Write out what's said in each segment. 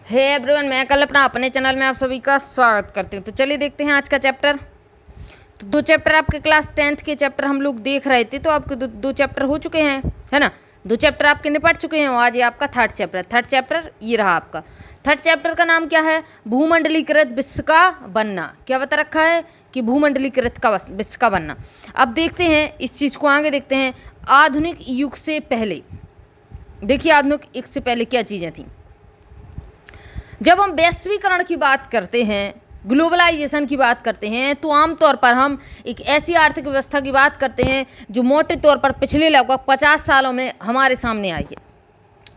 Hey everyone, मैं कल्पना अपने channel में आप सभी का स्वागत करती हूँ। तो चलिए देखते हैं आज का चैप्टर। तो दो चैप्टर आपके क्लास 10th के चैप्टर हम लोग देख रहे थे, तो आपके दो चैप्टर हो चुके हैं, है ना। दो चैप्टर आपके निपट चुके हैं। आज ये आपका थर्ड चैप्टर ये रहा आपका। थर्ड चैप्टर का नाम क्या है? भूमंडलीकृत विश्व का बनना। क्या बता रखा है कि भूमंडलीकृत का विश्व का बनना। अब देखते हैं इस चीज़ को, आगे देखते हैं। आधुनिक युग से पहले, देखिए आधुनिक युग से पहले क्या चीज़ें थी। जब हम वैश्वीकरण की बात करते हैं, ग्लोबलाइजेशन की बात करते हैं, तो आमतौर पर हम एक ऐसी आर्थिक व्यवस्था की बात करते हैं जो मोटे तौर पर पिछले लगभग 50 सालों में हमारे सामने आई है।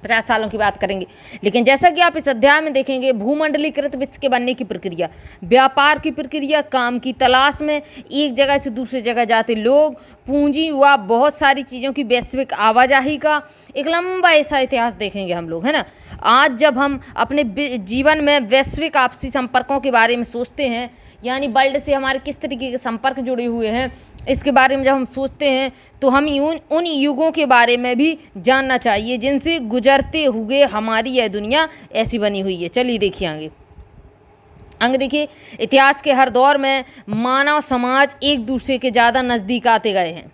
50 सालों की बात करेंगे, लेकिन जैसा कि आप इस अध्याय में देखेंगे, भूमंडलीकृत विश्व के बनने की प्रक्रिया, व्यापार की प्रक्रिया, काम की तलाश में एक जगह से दूसरी जगह जाते लोग, पूंजी व बहुत सारी चीज़ों की वैश्विक आवाजाही का एक लंबा ऐसा इतिहास देखेंगे हम लोग, है ना। आज जब हम अपने जीवन में वैश्विक आपसी संपर्कों के बारे में सोचते हैं, यानी वर्ल्ड से हमारे किस तरीके के संपर्क जुड़े हुए हैं, इसके बारे में जब हम सोचते हैं, तो हम उन युगों के बारे में भी जानना चाहिए जिनसे गुजरते हुए हमारी यह दुनिया ऐसी बनी हुई है। चलिए देखिए आगे देखिए। इतिहास के हर दौर में मानव समाज एक दूसरे के ज़्यादा नज़दीक आते गए हैं।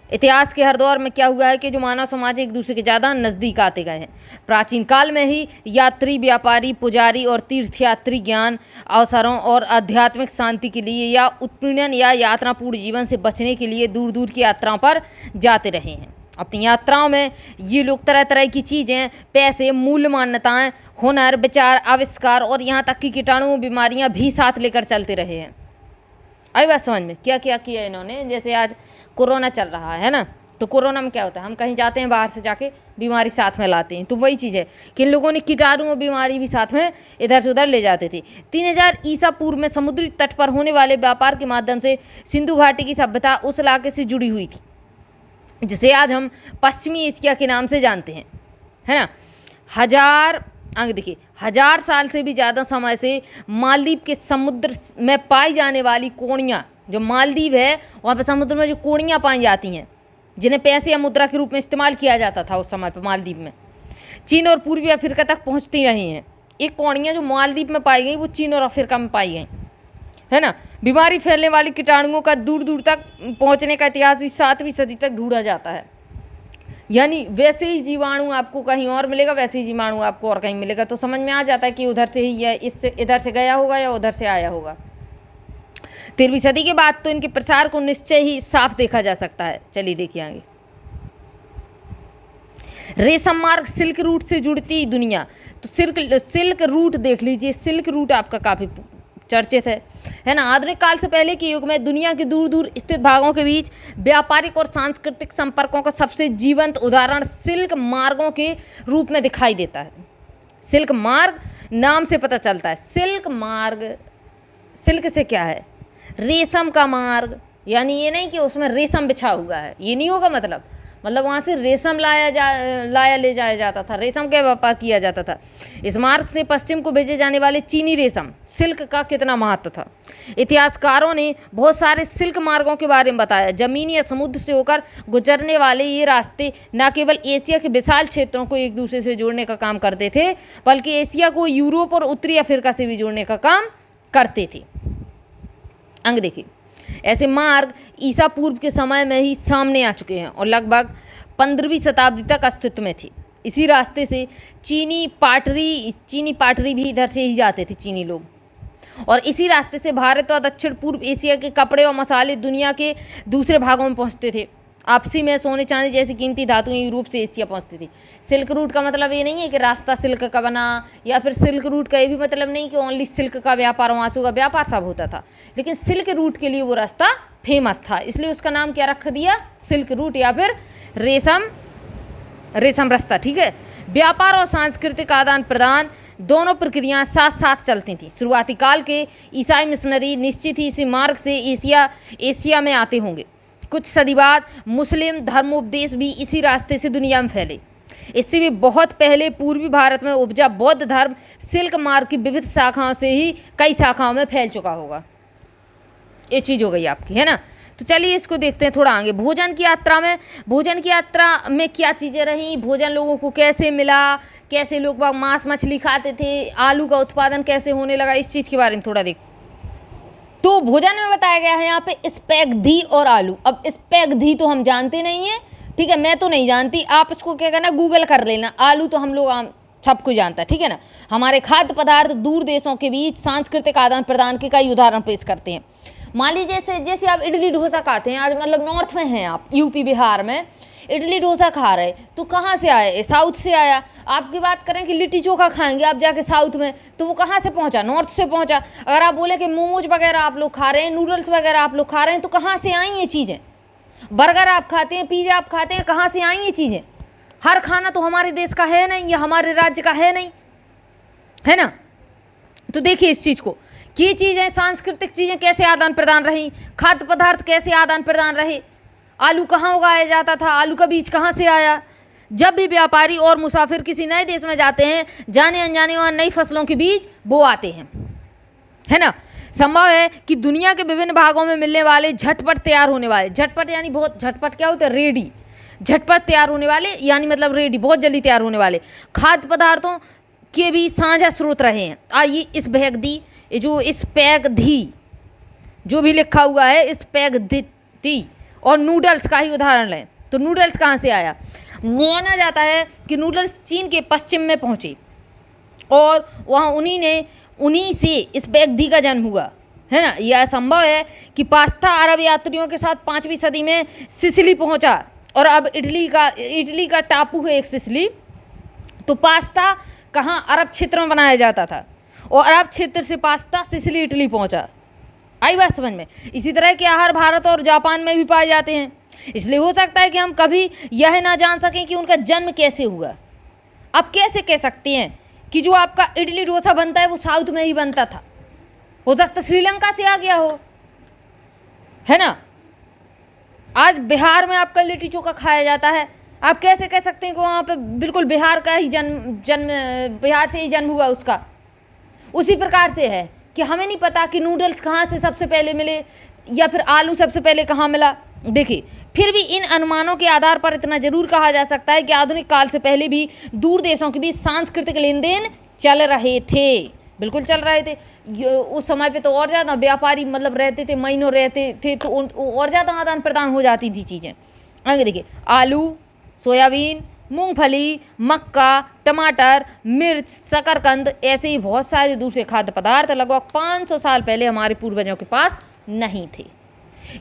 इतिहास के हर दौर में क्या हुआ है कि जो मानव समाज एक दूसरे के ज़्यादा नज़दीक आते गए हैं। प्राचीन काल में ही यात्री, व्यापारी, पुजारी और तीर्थयात्री ज्ञान, अवसरों और आध्यात्मिक शांति के लिए या उत्पीड़न या यातनापूर्ण जीवन से बचने के लिए दूर दूर की यात्राओं पर जाते रहे हैं। अपनी यात्राओं में ये लोग तरह तरह की चीज़ें, पैसे, मूल्य मान्यताएँ, हुनर, विचार, आविष्कार और यहाँ तक कि कीटाणु, बीमारियाँ भी साथ लेकर चलते रहे हैं। आई बात समझ में? क्या क्या किया इन्होंने। जैसे आज कोरोना चल रहा है ना, तो कोरोना में क्या होता है, हम कहीं जाते हैं बाहर से जाके बीमारी साथ में लाते हैं, तो वही चीज़ है कि इन लोगों ने कीटाणु और बीमारी भी साथ में इधर से उधर ले जाते थे। 3000 ईसा पूर्व में समुद्री तट पर होने वाले व्यापार के माध्यम से सिंधु घाटी की सभ्यता उस इलाके से जुड़ी हुई थी जिसे आज हम पश्चिमी एशिया के नाम से जानते हैं, है ना। आगे देखिए, 1000 साल से भी ज़्यादा समय से मालदीव के समुद्र में पाई जाने वाली कोड़ियाँ, जो मालदीव है वहाँ पे समुद्र में जो कोड़ियाँ पाई जाती हैं, जिन्हें पैसे या मुद्रा के रूप में इस्तेमाल किया जाता था उस समय पे मालदीव में, चीन और पूर्वी अफ्रीका तक पहुँचती रही हैं। एक कोड़ियाँ जो मालदीव में पाई गई वो चीन और अफ्रीका में पाई गई, है ना। बीमारी फैलने वाली कीटाणुओं का दूर दूर तक पहुँचने का इतिहास भी 7वीं सदी तक ढूंढा जाता है। यानी वैसे ही जीवाणु आपको कहीं और मिलेगा, वैसे ही जीवाणु आपको और कहीं मिलेगा, तो समझ में आ जाता है कि उधर से ही या इससे इधर से गया होगा या उधर से आया होगा। 13वीं सदी के बाद तो इनके प्रसार को निश्चय ही साफ देखा जा सकता है। चलिए देखिए आगे। रेशम मार्ग, सिल्क रूट से जुड़ती दुनिया। तो सिल्क रूट देख लीजिए, सिल्क रूट आपका काफ़ी चर्चित है ना। आधुनिक काल से पहले के युग में दुनिया के दूर दूर स्थित भागों के बीच व्यापारिक और सांस्कृतिक संपर्कों का सबसे जीवंत उदाहरण सिल्क मार्गों के रूप में दिखाई देता है। सिल्क मार्ग नाम से पता चलता है। सिल्क मार्ग, सिल्क से क्या है, रेशम का मार्ग, यानी ये नहीं कि उसमें रेशम बिछा हुआ है, ये नहीं होगा। मतलब वहाँ से रेशम लाया ले जाया जाता था, रेशम का व्यापार किया जाता था। इस मार्ग से पश्चिम को भेजे जाने वाले चीनी रेशम, सिल्क का कितना महत्व था। इतिहासकारों ने बहुत सारे सिल्क मार्गों के बारे में बताया। जमीन या समुद्र से होकर गुजरने वाले ये रास्ते न केवल एशिया के विशाल क्षेत्रों को एक दूसरे से जोड़ने का काम करते थे, बल्कि एशिया को यूरोप और उत्तरी अफ्रीका से भी जोड़ने का काम करते थे। अंग देखिए, ऐसे मार्ग ईसा पूर्व के समय में ही सामने आ चुके हैं और लगभग 15वीं शताब्दी तक अस्तित्व में थे। इसी रास्ते से चीनी पाटरी भी इधर से ही जाते थे, चीनी लोग। और इसी रास्ते से भारत और दक्षिण पूर्व एशिया के कपड़े और मसाले दुनिया के दूसरे भागों में पहुंचते थे। आपसी में सोने चांदी जैसी कीमती धातुएं यूरोप से एशिया पहुंचती थी। सिल्क रूट का मतलब ये नहीं है कि रास्ता सिल्क का बना, या फिर सिल्क रूट का ये भी मतलब नहीं कि ओनली सिल्क का व्यापार वहाँ से होगा, व्यापार सब होता था, लेकिन सिल्क रूट के लिए वो रास्ता फेमस था, इसलिए उसका नाम क्या रख दिया, सिल्क रूट या फिर रेशम रास्ता। ठीक है। व्यापार और सांस्कृतिक आदान प्रदान दोनों प्रक्रियाएं साथ साथ चलती थीं। शुरुआती काल के ईसाई मिशनरी निश्चित ही इसी मार्ग से एशिया में आते होंगे। कुछ सदी बाद मुस्लिम धर्मोपदेश भी इसी रास्ते से दुनिया में फैले। इससे भी बहुत पहले पूर्वी भारत में उपजा बौद्ध धर्म सिल्क मार्ग की विविध शाखाओं से ही कई शाखाओं में फैल चुका होगा। ये चीज़ हो गई आपकी, है ना। तो चलिए इसको देखते हैं थोड़ा आगे। भोजन की यात्रा में क्या चीज़ें रहीं, भोजन लोगों को कैसे मिला, कैसे लोग बाग मांस मछली खाते थे, आलू का उत्पादन कैसे होने लगा, इस चीज़ के बारे में थोड़ा देख। तो भोजन में बताया गया है यहाँ पे स्पैगधी और आलू। अब स्पैगधी तो हम जानते नहीं है, ठीक है, मैं तो नहीं जानती, आप इसको क्या करना गूगल कर लेना। आलू तो हम लोग सब कुछ जानता है, ठीक है ना। हमारे खाद्य पदार्थ दूर देशों के बीच सांस्कृतिक आदान प्रदान के कई उदाहरण पेश करते हैं। मान लीजिए जैसे आप इडली डोसा खाते हैं, आज मतलब नॉर्थ में हैं आप, यूपी बिहार में इडली डोसा खा रहे, तो कहाँ से आए, साउथ से आया। आपकी बात करें कि लिट्टी चोखा खाएंगे आप जाके साउथ में, तो वो कहाँ से पहुँचा, नॉर्थ से पहुँचा। अगर आप बोले कि मोमोज वगैरह आप लोग खा रहे हैं, नूडल्स वगैरह आप लोग खा रहे हैं, तो कहाँ से आई ये चीज़ें। बर्गर आप खाते हैं, पिज़्ज़ा आप खाते हैं, कहाँ से आई ये चीज़ें। हर खाना तो हमारे देश का है नहीं या हमारे राज्य का है नहीं, है ना। तो देखिए इस चीज़ को, ये चीज़ें सांस्कृतिक चीज़ें कैसे आदान प्रदान रही, खाद्य पदार्थ कैसे आदान प्रदान रहे, आलू कहाँ उगाया जाता था, आलू का बीज कहाँ से आया। जब भी व्यापारी और मुसाफिर किसी नए देश में जाते हैं, जाने अनजाने वहाँ नई फसलों के बीज बो आते हैं, है ना। संभव है कि दुनिया के विभिन्न भागों में मिलने वाले झटपट तैयार होने वाले, झटपट यानी बहुत, झटपट क्या होता है, रेडी, झटपट तैयार होने वाले यानी मतलब रेडी, बहुत जल्दी तैयार होने वाले खाद्य पदार्थों के भी साझा स्रोत रहे हैं। आइए इस स्पैगधी, जो स्पैगधी जो भी लिखा हुआ है स्पैगधी और नूडल्स का ही उदाहरण लें, तो नूडल्स कहाँ से आया। माना जाता है कि नूडल्स चीन के पश्चिम में पहुँचे और वहाँ उन्हीं से स्पैगधी का जन्म हुआ, है ना। यह संभव है कि पास्ता अरब यात्रियों के साथ 5वीं सदी में सिसिली पहुँचा, और अब इटली का टापू है एक सिसिली, तो पास्ता कहाँ, अरब क्षेत्र में बनाया जाता था, और अरब क्षेत्र से पास्ता सिसिली इटली पहुँचा। आई बात समझ में। इसी तरह के आहार भारत और जापान में भी पाए जाते हैं, इसलिए हो सकता है कि हम कभी यह ना जान सकें कि उनका जन्म कैसे हुआ। आप कैसे कह सकते हैं कि जो आपका इडली डोसा बनता है वो साउथ में ही बनता था, हो सकता है श्रीलंका से आ गया हो, है ना। आज बिहार में आपका लिट्टी चोखा खाया जाता है, आप कैसे कह सकते हैं कि वहाँ पे बिल्कुल बिहार का ही जन्म बिहार से ही जन्म हुआ उसका। उसी प्रकार से है कि हमें नहीं पता कि नूडल्स कहाँ से सबसे पहले मिले या फिर आलू सबसे पहले कहाँ मिला। देखिए फिर भी इन अनुमानों के आधार पर इतना जरूर कहा जा सकता है कि आधुनिक काल से पहले भी दूर देशों के बीच सांस्कृतिक लेन देन चल रहे थे, बिल्कुल चल रहे थे। उस समय पे तो और ज़्यादा व्यापारी मतलब रहते थे, महीनों रहते थे, तो और ज़्यादा आदान प्रदान हो जाती थी चीज़ें। आगे देखिए, आलू, सोयाबीन, मूंगफली, मक्का, टमाटर, मिर्च, शकरकंद, ऐसे ही बहुत सारे दूसरे खाद्य पदार्थ लगभग 500 साल पहले हमारे पूर्वजों के पास नहीं थे।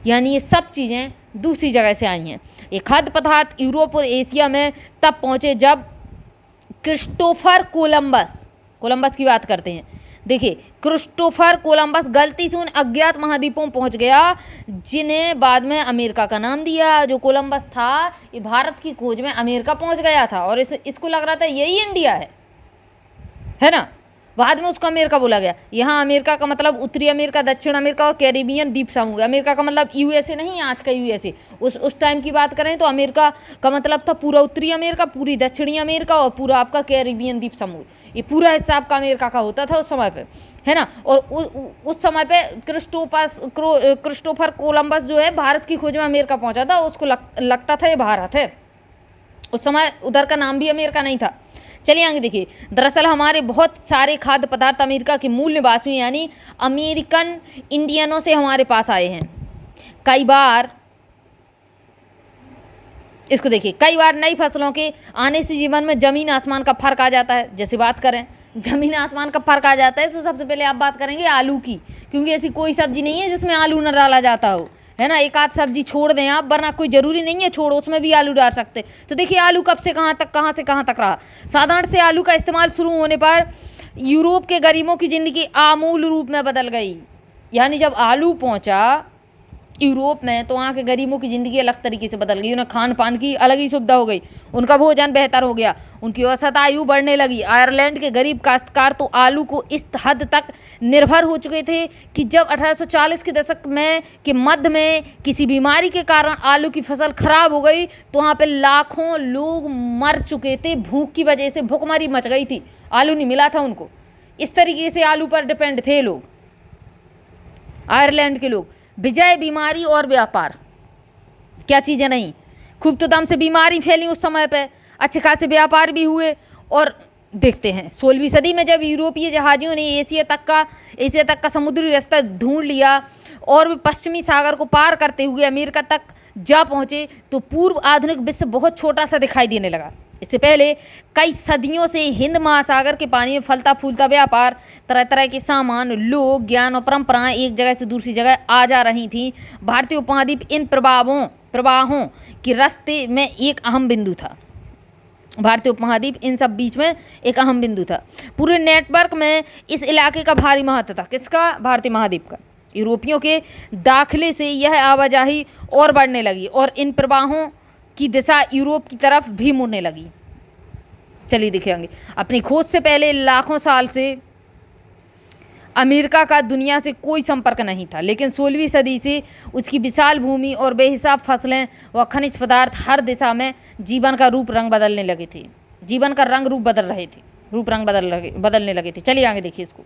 यानी ये सब चीज़ें दूसरी जगह से आई हैं। ये खाद्य पदार्थ यूरोप और एशिया में तब पहुँचे जब क्रिस्टोफर कोलंबस की बात करते हैं। देखिए क्रिस्टोफर कोलंबस गलती से उन अज्ञात महाद्वीपों पहुंच गया जिन्हें बाद में अमेरिका का नाम दिया। जो कोलंबस था ये भारत की खोज में अमेरिका पहुंच गया था और इसको लग रहा था यही इंडिया है ना। बाद में उसको अमेरिका बोला गया। यहाँ अमेरिका का मतलब उत्तरी अमेरिका, दक्षिण अमेरिका और कैरिबियन द्वीप समूह। अमेरिका का मतलब यूएसए नहीं, आज का यूएसए। उस टाइम की बात करें तो अमेरिका का मतलब था पूरा उत्तरी अमेरिका, पूरी दक्षिणी अमेरिका और पूरा आपका कैरिबियन द्वीप समूह। ये पूरा हिस्सा आपका अमेरिका का होता था उस समय पे, है ना। और उस समय पे क्रिस्टोफर कोलंबस जो है भारत की खोज में अमेरिका पहुँचा था। उसको लगता था ये भारत है। उस समय उधर का नाम भी अमेरिका नहीं था। चलिए आगे देखिए। दरअसल हमारे बहुत सारे खाद्य पदार्थ अमेरिका के मूल निवासियों यानी अमेरिकन इंडियनों से हमारे पास आए हैं। कई बार इसको देखिए, कई बार नई फसलों के आने से जीवन में ज़मीन आसमान का फ़र्क आ जाता है। जैसे बात करें ज़मीन आसमान का फ़र्क आ जाता है तो सबसे पहले आप बात करेंगे आलू की, क्योंकि ऐसी कोई सब्जी नहीं है जिसमें आलू न डाला जाता हो, है ना। एक आध सब्जी छोड़ दें आप, वरना कोई ज़रूरी नहीं है छोड़ो, उसमें भी आलू डाल सकते। तो देखिए आलू कब से कहाँ तक, कहाँ से कहाँ तक रहा। साधारण से आलू का इस्तेमाल शुरू होने पर यूरोप के गरीबों की ज़िंदगी आमूल रूप में बदल गई। यानी जब आलू पहुँचा यूरोप में तो वहाँ के गरीबों की ज़िंदगी अलग तरीके से बदल गई। उन्हें खान पान की अलग ही सुविधा हो गई, उनका भोजन बेहतर हो गया, उनकी औसत आयु बढ़ने लगी। आयरलैंड के गरीब काश्तकार तो आलू को इस हद तक निर्भर हो चुके थे कि जब 1840 के दशक में के मध्य में किसी बीमारी के कारण आलू की फसल खराब हो गई तो वहाँ पे लाखों लोग मर चुके थे। भूख की वजह से भुखमरी मच गई थी, आलू नहीं मिला था उनको। इस तरीके से आलू पर डिपेंड थे लोग, आयरलैंड के लोग। विजय, बीमारी और व्यापार, क्या चीज़ें नहीं। खूब तो दम से बीमारी फैली उस समय पे, अच्छे खासे व्यापार भी हुए और देखते हैं। 16वीं सदी में जब यूरोपीय जहाज़ों ने एशिया तक का समुद्री रास्ता ढूंढ लिया और वे पश्चिमी सागर को पार करते हुए अमेरिका तक जा पहुँचे, तो पूर्व आधुनिक विश्व बहुत छोटा सा दिखाई देने लगा। इससे पहले कई सदियों से हिंद महासागर के पानी में फलता फूलता व्यापार, तरह तरह के सामान, लोग, ज्ञान और परंपराएं एक जगह से दूसरी जगह आ जा रही थीं। भारतीय उपमहाद्वीप इन प्रवाहों के रास्ते में एक अहम बिंदु था। भारतीय उपमहाद्वीप इन सब बीच में एक अहम बिंदु था। पूरे नेटवर्क में इस इलाके का भारी महत्व था। किसका? भारतीय महाद्वीप का। यूरोपियों के दाखिले से यह आवाजाही और बढ़ने लगी और इन प्रवाहों की दिशा यूरोप की तरफ भी मुड़ने लगी। चलिए दिखेंगे। अपनी खोज से पहले लाखों साल से अमेरिका का दुनिया से कोई संपर्क नहीं था, लेकिन 16वीं सदी से उसकी विशाल भूमि और बेहिसाब फसलें व खनिज पदार्थ हर दिशा में जीवन का रूप रंग बदलने लगे थे। जीवन का रंग रूप बदल रहे थे, रूप रंग बदलने लगे थे। चलिए आगे देखिए, इसको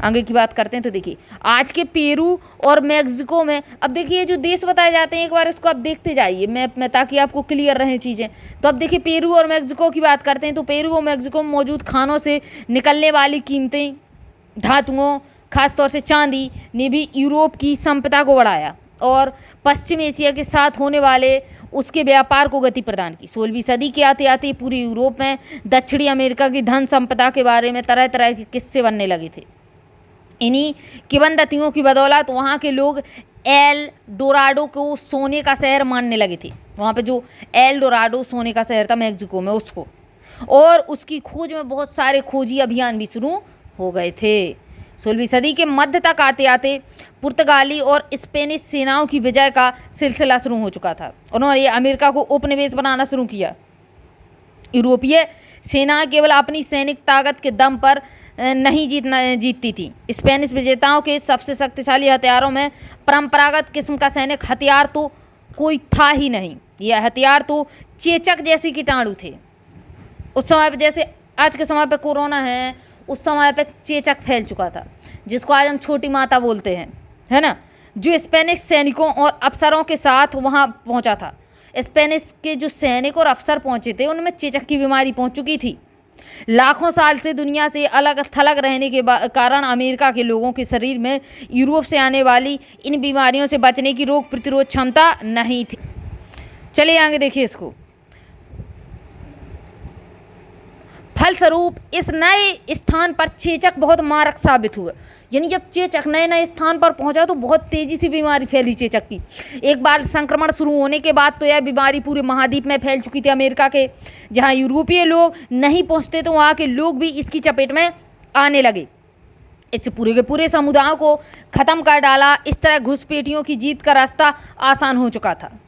आगे की बात करते हैं। तो देखिए आज के पेरू और मैक्सिको में, अब देखिए जो देश बताए जाते हैं एक बार इसको आप देखते जाइए मैप में, ताकि आपको क्लियर रहें चीज़ें। तो अब देखिए पेरू और मैक्सिको की बात करते हैं। तो पेरू और मैक्सिको में मौजूद खानों से निकलने वाली कीमतें धातुओं, खासतौर से चांदी, ने भी यूरोप की संपदा को बढ़ाया और पश्चिम एशिया के साथ होने वाले उसके व्यापार को गति प्रदान की। 16वीं सदी के आते आते पूरे यूरोप में दक्षिणी अमेरिका की धन संपदा के बारे में तरह तरह के किस्से बनने लगे थे। इन्हीं किंवदंतियों की बदौलत वहाँ के लोग एल डोराडो को सोने का शहर मानने लगे थे। वहाँ पे जो एल डोराडो सोने का शहर था मैक्सिको में, उसको, और उसकी खोज में बहुत सारे खोजी अभियान भी शुरू हो गए थे। 16वीं सदी के मध्य तक आते आते पुर्तगाली और स्पेनिश सेनाओं की विजय का सिलसिला शुरू हो चुका था। उन्होंने अमेरिका को उपनिवेश बनाना शुरू किया। यूरोपीय सेना केवल अपनी सैनिक ताकत के दम पर नहीं जीतती थी। स्पेनिश विजेताओं के सबसे शक्तिशाली हथियारों में परंपरागत किस्म का सैनिक हथियार तो कोई था ही नहीं। यह हथियार तो चेचक जैसे कीटाणु थे। उस समय पे, जैसे आज के समय पे कोरोना है, उस समय पे चेचक फैल चुका था, जिसको आज हम छोटी माता बोलते हैं, है ना, जो स्पेनिश सैनिकों और अफसरों के साथ वहाँ पहुँचा था। स्पेनिश के जो सैनिक और अफसर पहुँचे थे उनमें चेचक की बीमारी पहुँच चुकी थी। लाखों साल से दुनिया से अलग थलग रहने के कारण अमेरिका के लोगों के शरीर में यूरोप से आने वाली इन बीमारियों से बचने की रोग प्रतिरोध क्षमता नहीं थी। चलिए आगे देखिए इसको। फलस्वरूप इस नए स्थान पर चेचक बहुत मारक साबित हुआ। यानी जब चेचक नए नए स्थान पर पहुंचा तो बहुत तेज़ी से बीमारी फैली चेचक की। एक बार संक्रमण शुरू होने के बाद तो यह बीमारी पूरे महाद्वीप में फैल चुकी थी। अमेरिका के जहां यूरोपीय लोग नहीं पहुंचते तो वहां के लोग भी इसकी चपेट में आने लगे। इससे पूरे के पूरे समुदायों को ख़त्म कर डाला। इस तरह घुसपैठियों की जीत का रास्ता आसान हो चुका था।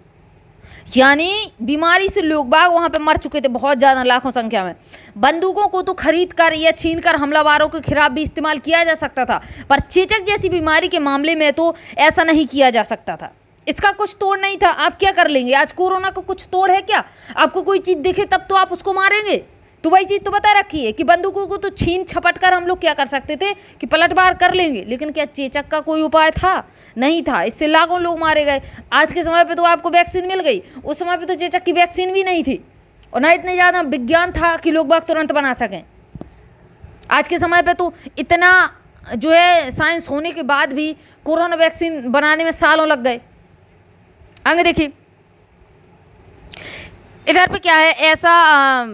यानी बीमारी से लोग बाग वहाँ पे मर चुके थे, बहुत ज़्यादा, लाखों संख्या में। बंदूकों को तो खरीद कर या छीन कर हमलावरों के खिलाफ भी इस्तेमाल किया जा सकता था, पर चेचक जैसी बीमारी के मामले में तो ऐसा नहीं किया जा सकता था। इसका कुछ तोड़ नहीं था। आप क्या कर लेंगे? आज कोरोना को कुछ तोड़ है क्या? आपको कोई चीज़ दिखे तब तो आप उसको मारेंगे। तो वही चीज़ तो बता रखी है कि बंदूकों को तो छीन छपट कर हम लोग क्या कर सकते थे कि पलटवार कर लेंगे, लेकिन क्या चेचक का कोई उपाय था? नहीं था। इससे लाखों लोग मारे गए। आज के समय पे तो आपको वैक्सीन मिल गई, उस समय पे तो चेचक की वैक्सीन भी नहीं थी और ना इतने ज़्यादा विज्ञान था कि लोग बाग तुरंत बना सकें। आज के समय पे तो इतना जो है साइंस होने के बाद भी कोरोना वैक्सीन बनाने में सालों लग गए। आगे देखिए इधर पे क्या है, ऐसा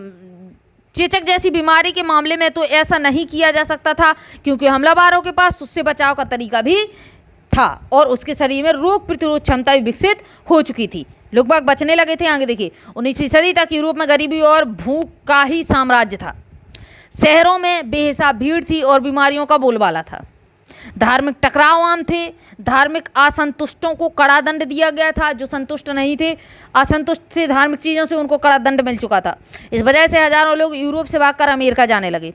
चेचक जैसी बीमारी के मामले में तो ऐसा नहीं किया जा सकता था क्योंकि हमलावरों के पास उससे बचाव का तरीका भी था और उसके शरीर में रोग प्रतिरोध क्षमता भी विकसित हो चुकी थी। लोग बाग बचने लगे थे। आगे देखिए 19वीं सदी तक यूरोप में गरीबी और भूख का ही साम्राज्य था। शहरों में बेहिसाब भीड़ थी और बीमारियों का बोलबाला था। धार्मिक टकराव आम थे। धार्मिक असंतुष्टों को कड़ा दंड दिया गया था। जो संतुष्ट नहीं थे, असंतुष्ट थे धार्मिक चीज़ों से, उनको कड़ा दंड मिल चुका था। इस वजह से हजारों लोग यूरोप से भागकर अमेरिका जाने लगे।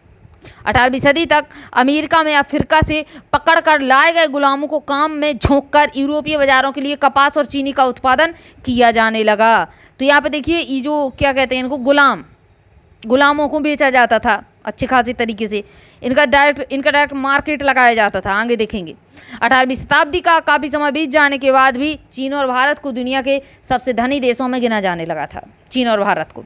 18वीं सदी तक अमेरिका में अफ्रीका से पकड़ कर लाए गए गुलामों को काम में झोंककर यूरोपीय बाज़ारों के लिए कपास और चीनी का उत्पादन किया जाने लगा। तो यहाँ पे देखिए ये जो क्या कहते हैं इनको, गुलामों को बेचा जाता था अच्छे खासे तरीके से। इनका डायरेक्ट मार्केट लगाया जाता था। आगे देखेंगे 18वीं शताब्दी का काफ़ी समय बीत जाने के बाद भी चीन और भारत को दुनिया के सबसे धनी देशों में गिना जाने लगा था। चीन और भारत को।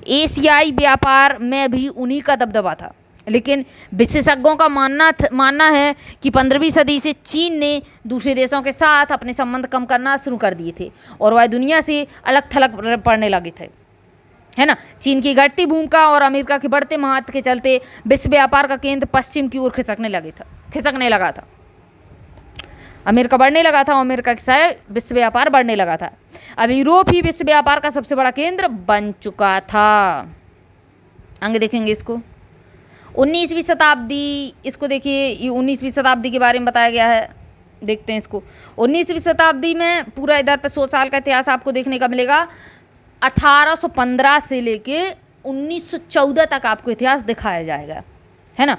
एशियाई व्यापार में भी उन्हीं का दबदबा था, लेकिन विशेषज्ञों का मानना है कि 15वीं सदी से चीन ने दूसरे देशों के साथ अपने संबंध कम करना शुरू कर दिए थे और वह दुनिया से अलग थलग पड़ने लगे थे, है ना। चीन की घटती भूमिका और अमेरिका के बढ़ते महत्व के चलते विश्व व्यापार का केंद्र पश्चिम की ओर खिसकने लगा था। अमेरिका बढ़ने लगा था, अमेरिका के साथ विश्व व्यापार बढ़ने लगा था। अब यूरोप ही विश्व व्यापार का सबसे बड़ा केंद्र बन चुका था। आगे देखेंगे इसको। 19वीं शताब्दी, इसको देखिए, ये 19वीं शताब्दी के बारे में बताया गया है। देखते हैं इसको। 19वीं शताब्दी में पूरा इधर पे 100 साल का इतिहास आपको देखने का मिलेगा। 1815 से लेके 1914 तक आपको इतिहास दिखाया जाएगा, है ना।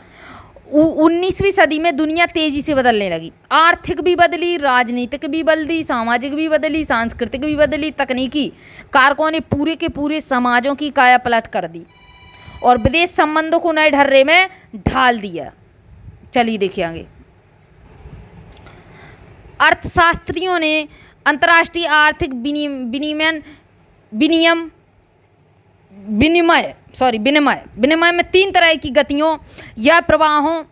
19वीं सदी में दुनिया तेजी से बदलने लगी। आर्थिक भी बदली, राजनीतिक भी बदली, सामाजिक भी बदली, सांस्कृतिक भी बदली। तकनीकी कारकों ने पूरे के पूरे समाजों की काया पलट कर दी और विदेश संबंधों को नए ढर्रे में ढाल दिया। चलिए देखिए आगे। अर्थशास्त्रियों ने अंतर्राष्ट्रीय आर्थिक विनिमय में 3 तरह की गतियों या प्रवाहों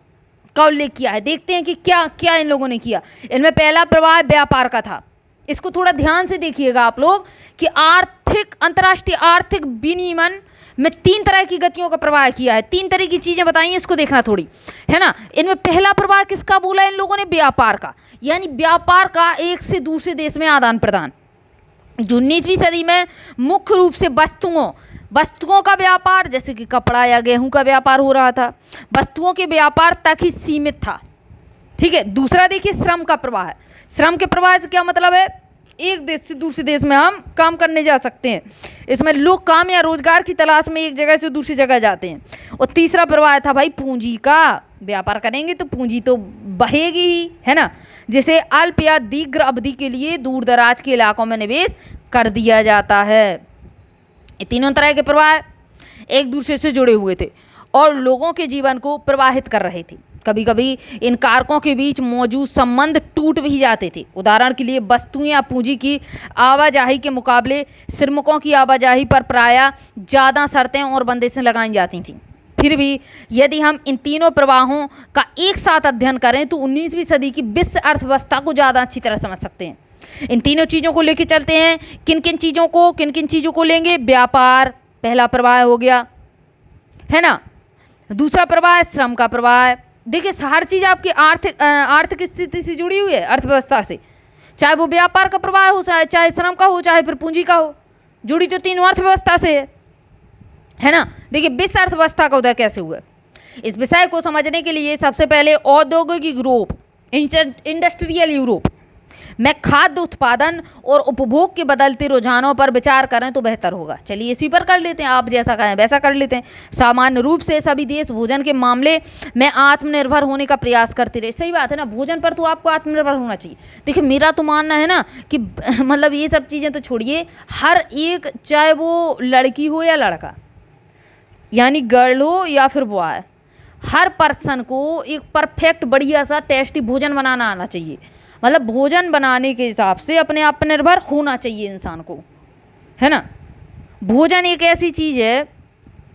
का उल्लेख किया है। देखते हैं कि क्या क्या इन लोगों ने किया। इनमें पहला प्रवाह व्यापार का था। इसको थोड़ा ध्यान से देखिएगा आप लोग कि अंतर्राष्ट्रीय आर्थिक विनिमय में 3 तरह की गतियों का प्रवाह किया है। 3 तरह की चीजें बताई, इसको देखना थोड़ी, है ना। इनमें पहला प्रवाह किसका बोला इन लोगों ने? व्यापार का, यानी व्यापार का एक से दूसरे देश में आदान प्रदान। 19वीं सदी में मुख्य रूप से वस्तुओं का व्यापार, जैसे कि कपड़ा या गेहूं का व्यापार हो रहा था, वस्तुओं के व्यापार तक ही सीमित था, ठीक है। दूसरा देखिए श्रम का प्रवाह है। श्रम के प्रवाह से क्या मतलब है? एक देश से दूसरे देश में हम काम करने जा सकते हैं। इसमें लोग काम या रोजगार की तलाश में एक जगह से दूसरी जगह जाते हैं। और तीसरा प्रवाह था भाई पूंजी का। व्यापार करेंगे तो पूंजी तो बहेगी ही, है ना, जिसे अल्प या दीर्घ अवधि के लिए दूर दराज के इलाकों में निवेश कर दिया जाता है। ये तीनों तरह के प्रवाह एक दूसरे से जुड़े हुए थे और लोगों के जीवन को प्रभावित कर रहे थे। कभी कभी इन कारकों के बीच मौजूद संबंध टूट भी जाते थे। उदाहरण के लिए वस्तुएं या पूंजी की आवाजाही के मुकाबले श्रमिकों की आवाजाही पर प्रायः ज़्यादा शर्तें और बंदिशें लगाई जाती थीं। फिर भी यदि हम इन तीनों प्रवाहों का एक साथ अध्ययन करें तो 19वीं सदी की विश्व अर्थव्यवस्था को ज़्यादा अच्छी तरह समझ सकते हैं। इन तीनों चीज़ों को लेके चलते हैं। किन किन चीज़ों को लेंगे? व्यापार पहला प्रवाह हो गया, है ना। दूसरा प्रवाह श्रम का प्रवाह। देखिए हर चीज़ आपकी आर्थिक स्थिति से जुड़ी हुई है, अर्थव्यवस्था से, चाहे वो व्यापार का प्रवाह हो, चाहे श्रम का हो, चाहे फिर पूंजी का हो, जुड़ी तो तीनों अर्थव्यवस्था से है ना। देखिए विश्व अर्थव्यवस्था का उदय कैसे हुआ? इस विषय को समझने के लिए सबसे पहले औद्योगिक यूरोप, इंडस्ट्रियल यूरोप में खाद्य उत्पादन और उपभोग के बदलते रुझानों पर विचार करें तो बेहतर होगा। चलिए इसी पर कर लेते हैं, आप जैसा कहें वैसा कर लेते हैं। सामान्य रूप से सभी देश भोजन के मामले में आत्मनिर्भर होने का प्रयास करते रहे। सही बात है ना, भोजन पर तो आपको आत्मनिर्भर होना चाहिए। देखिए मेरा तो मानना है ना कि मतलब ये सब चीज़ें तो छोड़िए, हर एक, चाहे वो लड़की हो या लड़का, यानी गर्ल हो या फिर बॉय, हर पर्सन को एक परफेक्ट बढ़िया सा टेस्टी भोजन बनाना आना चाहिए। मतलब भोजन बनाने के हिसाब से अपने आप पर निर्भर होना चाहिए इंसान को, है ना। भोजन एक ऐसी चीज़ है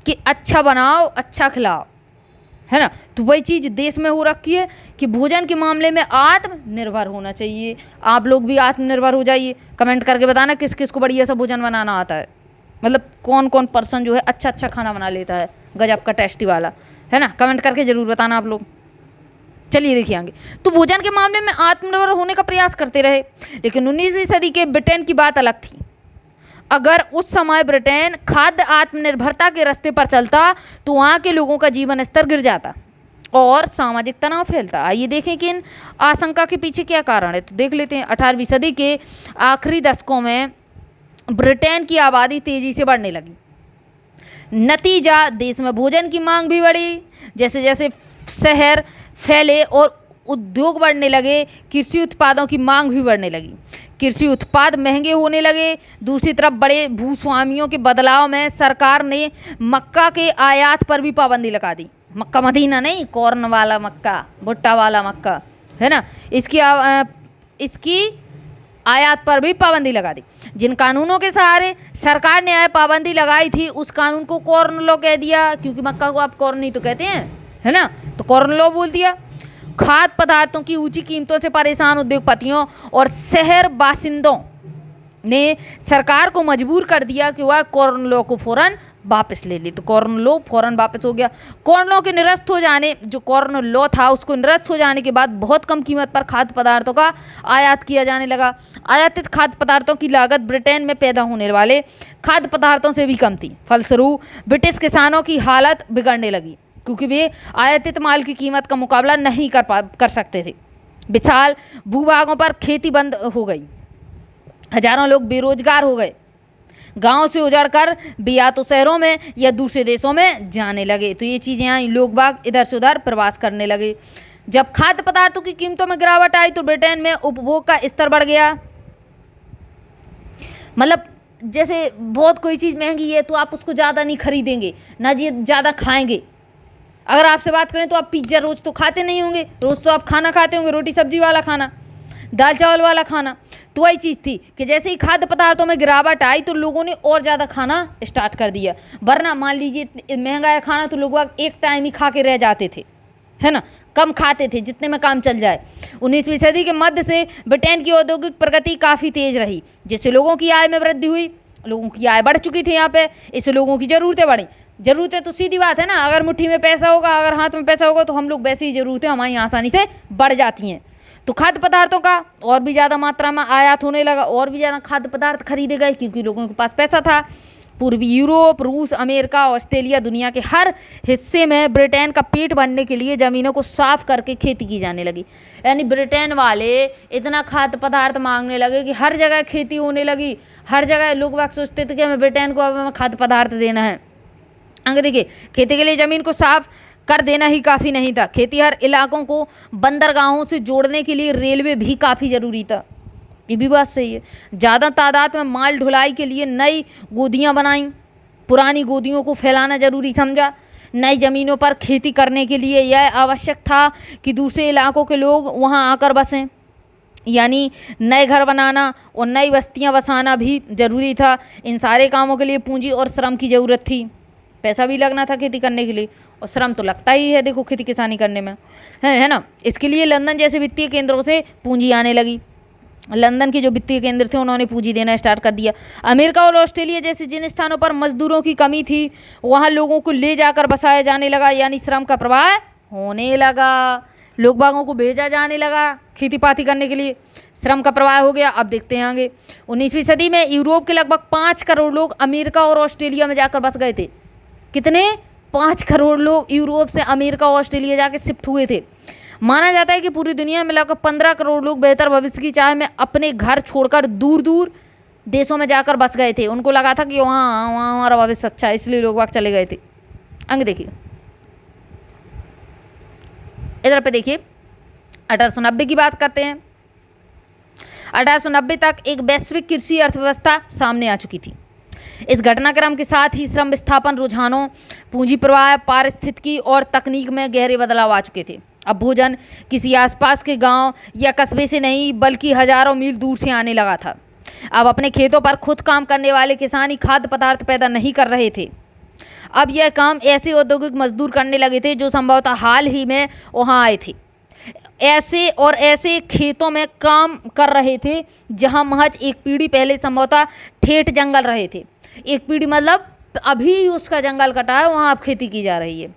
कि अच्छा बनाओ अच्छा खिलाओ, है ना। तो वही चीज़ देश में हो रखी है कि भोजन के मामले में आत्मनिर्भर होना चाहिए। आप लोग भी आत्मनिर्भर हो जाइए। कमेंट करके बताना किस किस को बढ़िया सा भोजन बनाना आता है, मतलब कौन कौन पर्सन जो है अच्छा खाना बना लेता है, गजब का टेस्टी वाला, है ना। कमेंट करके ज़रूर बताना आप लोग। चलिए देखिए आगे। तो भोजन के मामले में आत्मनिर्भर होने का प्रयास करते रहे, लेकिन 19वीं सदी के ब्रिटेन की बात अलग थी। अगर उस समय ब्रिटेन खाद्य आत्मनिर्भरता के रास्ते पर चलता तो वहाँ के लोगों का जीवन स्तर गिर जाता और सामाजिक तनाव फैलता। आइए देखें कि इन आशंका के पीछे क्या कारण है। तो देख लेते हैं। 18वीं सदी के आखिरी दशकों में ब्रिटेन की आबादी तेजी से बढ़ने लगी। नतीजा, देश में भोजन की मांग भी बढ़ी। जैसे जैसे शहर फैले और उद्योग बढ़ने लगे, कृषि उत्पादों की मांग भी बढ़ने लगी। कृषि उत्पाद महंगे होने लगे। दूसरी तरफ बड़े भूस्वामियों के बदलाव में सरकार ने मक्का के आयात पर भी पाबंदी लगा दी। मक्का मदीना नहीं, कॉर्न वाला मक्का, भुट्टा वाला मक्का, है ना। इसकी आयात पर भी पाबंदी लगा दी। जिन कानूनों के सहारे सरकार ने पाबंदी लगाई थी उस कानून को कॉर्न लॉ कह दिया, क्योंकि मक्का को आप कॉर्न ही तो कहते हैं, है ना, तो कॉर्न लॉ बोल दिया। खाद्य पदार्थों की ऊंची कीमतों से परेशान उद्योगपतियों और शहर बासिंदों ने सरकार को मजबूर कर दिया कि वह कॉर्न लॉ को फौरन वापस ले ली। तो कॉर्न लॉ फौरन वापस हो गया। कॉर्न लॉ के निरस्त हो जाने, जो कॉर्न लॉ था उसको निरस्त हो जाने के बाद बहुत कम कीमत पर खाद्य पदार्थों का आयात किया जाने लगा। आयातित खाद्य पदार्थों की लागत ब्रिटेन में पैदा होने वाले खाद्य पदार्थों से भी कम थी। फलस्वरूप ब्रिटिश किसानों की हालत बिगड़ने लगी, क्योंकि वे आयातित माल की कीमत का मुकाबला नहीं कर सकते थे। विशाल भूभागों पर खेती बंद हो गई, हजारों लोग बेरोजगार हो गए। गांव से उजड़कर भी या तो शहरों में या दूसरे देशों में जाने लगे। तो ये चीज़ें यहाँ लोग बाग इधर से उधर प्रवास करने लगे। जब खाद्य पदार्थों की कीमतों में गिरावट आई तो ब्रिटेन में उपभोग का स्तर बढ़ गया। मतलब जैसे बहुत कोई चीज़ महंगी है तो आप उसको ज़्यादा नहीं खरीदेंगे ना जी, ज़्यादा खाएंगे। अगर आपसे बात करें तो आप पिज्ज़ा रोज़ तो खाते नहीं होंगे, रोज़ तो आप खाना खाते होंगे, रोटी सब्जी वाला खाना, दाल चावल वाला खाना। तो वही चीज़ थी कि जैसे ही खाद्य पदार्थों में गिरावट आई तो लोगों ने और ज़्यादा खाना स्टार्ट कर दिया। वरना मान लीजिए महंगा है खाना तो लोग एक टाइम ही खा के रह जाते थे, है ना, कम खाते थे जितने में काम चल जाए। 19वीं सदी के मध्य से ब्रिटेन की औद्योगिक प्रगति काफ़ी तेज रही, जिससे लोगों की आय में वृद्धि हुई। लोगों की आय बढ़ चुकी थी यहाँ पे, इससे लोगों की ज़रूरतें बढ़ी। ज़रूरतें तो सीधी बात है ना, अगर मुट्ठी में पैसा होगा, अगर हाथ में पैसा होगा तो हम लोग वैसे ही ज़रूरतें हमारी आसानी से बढ़ जाती हैं। तो खाद्य पदार्थों का और भी ज़्यादा मात्रा में आयात होने लगा, और भी ज़्यादा खाद्य पदार्थ खरीदे गए क्योंकि लोगों के पास पैसा था। पूर्वी यूरोप, रूस, अमेरिका, ऑस्ट्रेलिया, दुनिया के हर हिस्से में ब्रिटेन का पेट भरने के लिए ज़मीनों को साफ करके खेती की जाने लगी। यानी ब्रिटेन वाले इतना खाद्य पदार्थ मांगने लगे कि हर जगह खेती होने लगी। हर जगह लोग बाग सोचते थे कि हमें ब्रिटेन को अब हमें खाद्य पदार्थ देना है। आगे देखिए, खेती के लिए ज़मीन को साफ कर देना ही काफ़ी नहीं था। खेतीहर इलाकों को बंदरगाहों से जोड़ने के लिए रेलवे भी काफ़ी ज़रूरी था। ये भी बात सही है। ज़्यादा तादाद में माल ढुलाई के लिए नई गोदियाँ बनाई, पुरानी गोदियों को फैलाना ज़रूरी समझा। नई ज़मीनों पर खेती करने के लिए यह आवश्यक था कि दूसरे इलाकों के लोग वहाँ आकर बसें, यानी नए घर बनाना और नई बस्तियाँ बसाना भी ज़रूरी था। इन सारे कामों के लिए पूंजी और श्रम की ज़रूरत थी। पैसा भी लगना था खेती करने के लिए, और श्रम तो लगता ही है देखो खेती किसानी करने में, है ना। इसके लिए लंदन जैसे वित्तीय केंद्रों से पूंजी आने लगी। लंदन के जो वित्तीय केंद्र थे उन्होंने पूंजी देना स्टार्ट कर दिया। अमेरिका और ऑस्ट्रेलिया जैसे जिन स्थानों पर मजदूरों की कमी थी वहाँ लोगों को ले जाकर बसाया जाने लगा, यानी श्रम का प्रवाह होने लगा। लोग बागों को भेजा जाने लगा खेती पाती करने के लिए, श्रम का प्रवाह हो गया। अब देखते हैं आगे। 19वीं सदी में यूरोप के लगभग 5 करोड़ लोग अमेरिका और ऑस्ट्रेलिया में जाकर बस गए थे। कितने? 5 करोड़ लोग यूरोप से अमेरिका और ऑस्ट्रेलिया जाके शिफ्ट हुए थे। माना जाता है कि पूरी दुनिया में लगभग 15 करोड़ लोग बेहतर भविष्य की चाह में अपने घर छोड़कर दूर दूर देशों में जाकर बस गए थे। उनको लगा था कि वहाँ हमारा भविष्य अच्छा है, इसलिए लोग वहाँ चले गए थे। आगे देखिए, इधर पे देखिए 1890 की बात करते हैं। 1890 तक एक वैश्विक कृषि अर्थव्यवस्था सामने आ चुकी थी। इस घटनाक्रम के साथ ही श्रम विस्थापन, रुझानों, पूंजी प्रवाह, पारिस्थितिकी और तकनीक में गहरे बदलाव आ चुके थे। अब भोजन किसी आसपास के गांव या कस्बे से नहीं बल्कि हजारों मील दूर से आने लगा था। अब अपने खेतों पर खुद काम करने वाले किसान ही खाद्य पदार्थ पैदा नहीं कर रहे थे। अब यह काम ऐसे औद्योगिक मजदूर करने लगे थे जो संभवतः हाल ही में वहाँ आए थे। ऐसे खेतों में काम कर रहे थे जहाँ महज एक पीढ़ी पहले संभवतः ठेठ जंगल रहे थे। एक पीढ़ी मतलब अभी उसका जंगल कटा है, वहाँ अब खेती की जा रही है।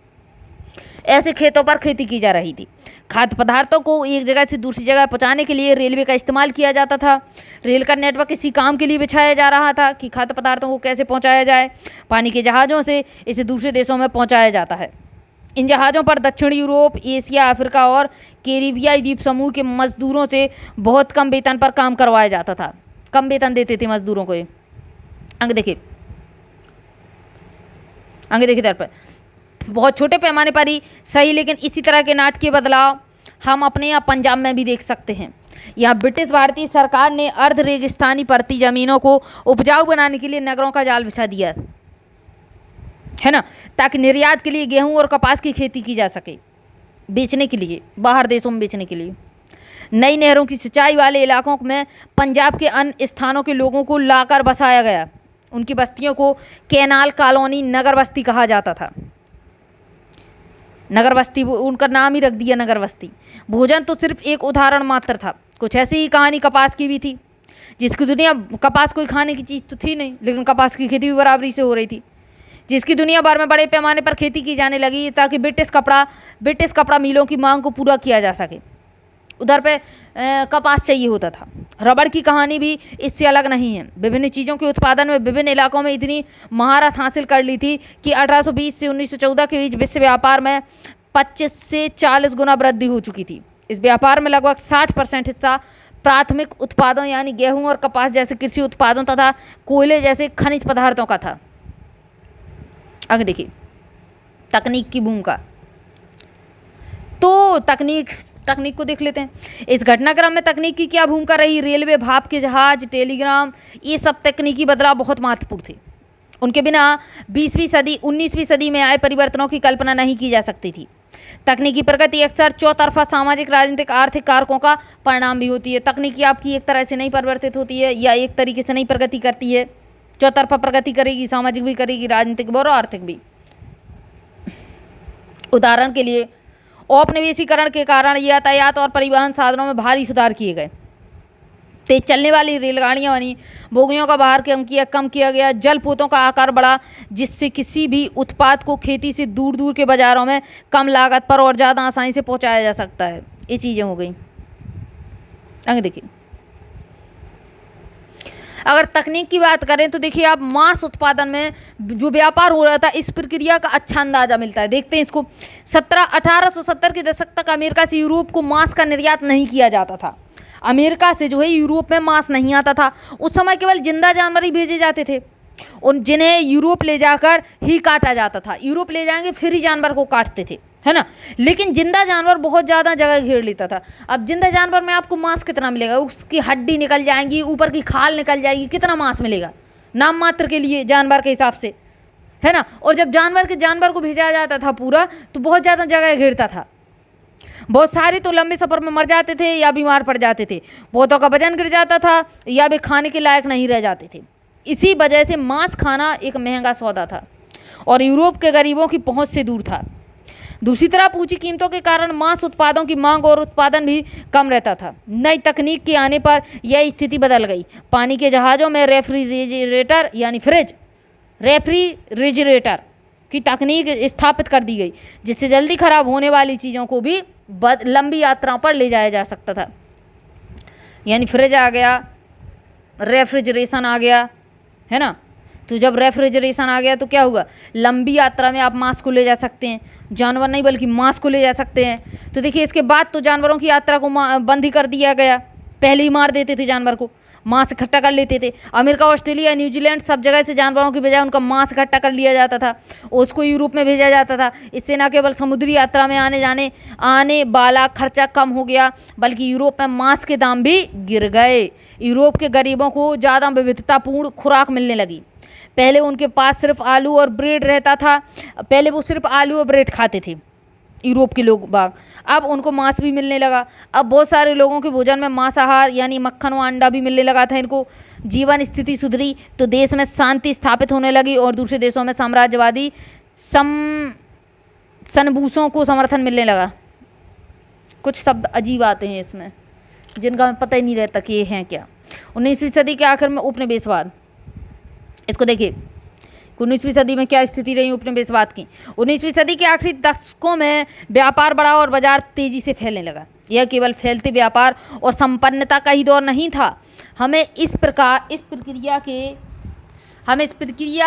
ऐसे खेतों पर खेती की जा रही थी। खाद्य पदार्थों को एक जगह से दूसरी जगह पहुँचाने के लिए रेलवे का इस्तेमाल किया जाता था। रेल का नेटवर्क इसी काम के लिए बिछाया जा रहा था कि खाद्य पदार्थों को कैसे पहुँचाया जाए। पानी के जहाज़ों से इसे दूसरे देशों में पहुँचाया जाता है। इन जहाज़ों पर दक्षिण यूरोप, एशिया, अफ्रीका और कैरिबियाई द्वीप समूह के मजदूरों से बहुत कम वेतन पर काम करवाया जाता था। कम वेतन देते थे मजदूरों को। आगे देखिए इधर पर बहुत छोटे पैमाने पर ही सही, लेकिन इसी तरह के नाटकीय बदलाव हम अपने यहाँ पंजाब में भी देख सकते हैं। यहाँ ब्रिटिश भारतीय सरकार ने अर्ध रेगिस्तानी पड़ती ज़मीनों को उपजाऊ बनाने के लिए नगरों का जाल बिछा दिया है ना, ताकि निर्यात के लिए गेहूं और कपास की खेती की जा सके, बेचने के लिए, बाहर देशों में बेचने के लिए। नई नहरों की सिंचाई वाले इलाकों में पंजाब के अन्य स्थानों के लोगों को लाकर बसाया गया। उनकी बस्तियों को कैनाल कॉलोनी नगर बस्ती कहा जाता था। नगर बस्ती, उनका नाम ही रख दिया नगर बस्ती। भोजन तो सिर्फ एक उदाहरण मात्र था। कुछ ऐसी ही कहानी कपास की भी थी, जिसकी दुनिया, कपास कोई खाने की चीज़ तो थी नहीं, लेकिन कपास की खेती भी बराबरी से हो रही थी, जिसकी दुनिया भर में बड़े पैमाने पर खेती की जाने लगी ताकि ब्रिटिश कपड़ा मिलों की मांग को पूरा किया जा सके। उधर पे कपास चाहिए होता था। रबड़ की कहानी भी इससे अलग नहीं है। विभिन्न चीज़ों के उत्पादन में विभिन्न इलाकों में इतनी महारत हासिल कर ली थी कि 1820 से 1914 के बीच विश्व व्यापार में 25 से 40 गुना वृद्धि हो चुकी थी। इस व्यापार में लगभग 60% हिस्सा प्राथमिक उत्पादों यानी गेहूं और कपास जैसे कृषि उत्पादों तथा कोयले जैसे खनिज पदार्थों का था। आगे देखिए तकनीक की भूमिका। तो तकनीक को देख लेते हैं। इस घटनाक्रम में तकनीक की क्या भूमिका रही? रेलवे, भाप के जहाज, टेलीग्राम, ये सब तकनीकी बदलाव बहुत महत्वपूर्ण थे। उनके बिना 19वीं सदी में आए परिवर्तनों की कल्पना नहीं की जा सकती थी। तकनीकी प्रगति अक्सर चौतरफा सामाजिक, राजनीतिक, आर्थिक कारकों का परिणाम भी होती है। तकनीकी आपकी एक तरह से नहीं परिवर्तित होती है या एक तरीके से नहीं प्रगति करती है। चौतरफा प्रगति करेगी, सामाजिक भी करेगी, राजनीतिक भी और आर्थिक भी। उदाहरण के लिए औपनिवेशीकरण के कारण यातायात और परिवहन साधनों में भारी सुधार किए गए। तेज चलने वाली रेलगाड़ियां बनी, बोगियों का भार कम किया गया, जलपोतों का आकार बढ़ा, जिससे किसी भी उत्पाद को खेती से दूर दूर के बाज़ारों में कम लागत पर और ज़्यादा आसानी से पहुंचाया जा सकता है। ये चीज़ें हो गई। आगे देखिए, अगर तकनीक की बात करें तो देखिए आप मांस उत्पादन में जो व्यापार हो रहा था, इस प्रक्रिया का अच्छा अंदाजा मिलता है। देखते हैं इसको। 1870 के दशक तक अमेरिका से यूरोप को मांस का निर्यात नहीं किया जाता था। अमेरिका से जो है यूरोप में मांस नहीं आता था। उस समय केवल जिंदा जानवर ही भेजे जाते थे, उन जिन्हें यूरोप ले जाकर ही काटा जाता था। यूरोप ले जाएंगे फिर ही जानवर को काटते थे, है ना। लेकिन जिंदा जानवर बहुत ज़्यादा जगह घेर लेता था। अब जिंदा जानवर में आपको मांस कितना मिलेगा? उसकी हड्डी निकल जाएंगी, ऊपर की खाल निकल जाएगी, कितना मांस मिलेगा? नाम मात्र के लिए जानवर के हिसाब से, है ना। और जब जानवर को भेजा जाता था पूरा, तो बहुत ज़्यादा जगह घेरता था। बहुत सारे तो लंबे सफ़र में मर जाते थे या बीमार पड़ जाते थे। बहुतों का वजन गिर जाता था या वे खाने के लायक नहीं रह जाते थे। इसी वजह से मांस खाना एक महंगा सौदा था और यूरोप के गरीबों की पहुंच से दूर था। दूसरी तरफ ऊंची कीमतों के कारण मांस उत्पादों की मांग और उत्पादन भी कम रहता था। नई तकनीक के आने पर यह स्थिति बदल गई। पानी के जहाज़ों में रेफ्रिजरेटर यानी रेफ्रिजरेटर की तकनीक स्थापित कर दी गई, जिससे जल्दी खराब होने वाली चीज़ों को भी लंबी यात्राओं पर ले जाया जा सकता था। यानी फ्रिज आ गया, रेफ्रिजरेशन आ गया, है ना। तो जब रेफ्रिजरेशन आ गया तो क्या हुआ? लंबी यात्रा में आप मांस को ले जा सकते हैं, जानवर नहीं बल्कि मांस को ले जा सकते हैं। तो देखिए इसके बाद तो जानवरों की यात्रा को बंद ही कर दिया गया। पहले ही मार देते थे जानवर को, मांस इकट्ठा कर लेते थे। अमेरिका, ऑस्ट्रेलिया, न्यूजीलैंड सब जगह से जानवरों की बजाय उनका मांस इकट्ठा कर लिया जाता था, उसको यूरोप में भेजा जाता था। इससे न केवल समुद्री यात्रा में आने वाला खर्चा कम हो गया, बल्कि यूरोप में मांस के दाम भी गिर गए। यूरोप के गरीबों को ज़्यादा विविधतापूर्ण खुराक मिलने लगी। पहले उनके पास सिर्फ आलू और ब्रेड रहता था। पहले वो सिर्फ आलू और ब्रेड खाते थे यूरोप के लोग बाग। अब उनको मांस भी मिलने लगा। अब बहुत सारे लोगों के भोजन में मांसाहार यानी मक्खन व अंडा भी मिलने लगा था इनको। जीवन स्थिति सुधरी तो देश में शांति स्थापित होने लगी और दूसरे देशों में साम्राज्यवादी सनबूसों को समर्थन मिलने लगा। कुछ शब्द अजीब आते हैं इसमें जिनका हमें पता ही नहीं रहता कि ये हैं क्या। 19वीं सदी के आखिर में उपनिवेशवाद, इसको देखिए 19वीं सदी में क्या स्थिति रही उपनिवेशवाद की। 19वीं सदी के आखिरी दशकों में व्यापार बढ़ा और बाजार तेजी से फैलने लगा। यह केवल फैलते व्यापार और संपन्नता का ही दौर नहीं था। हमें इस प्रक्रिया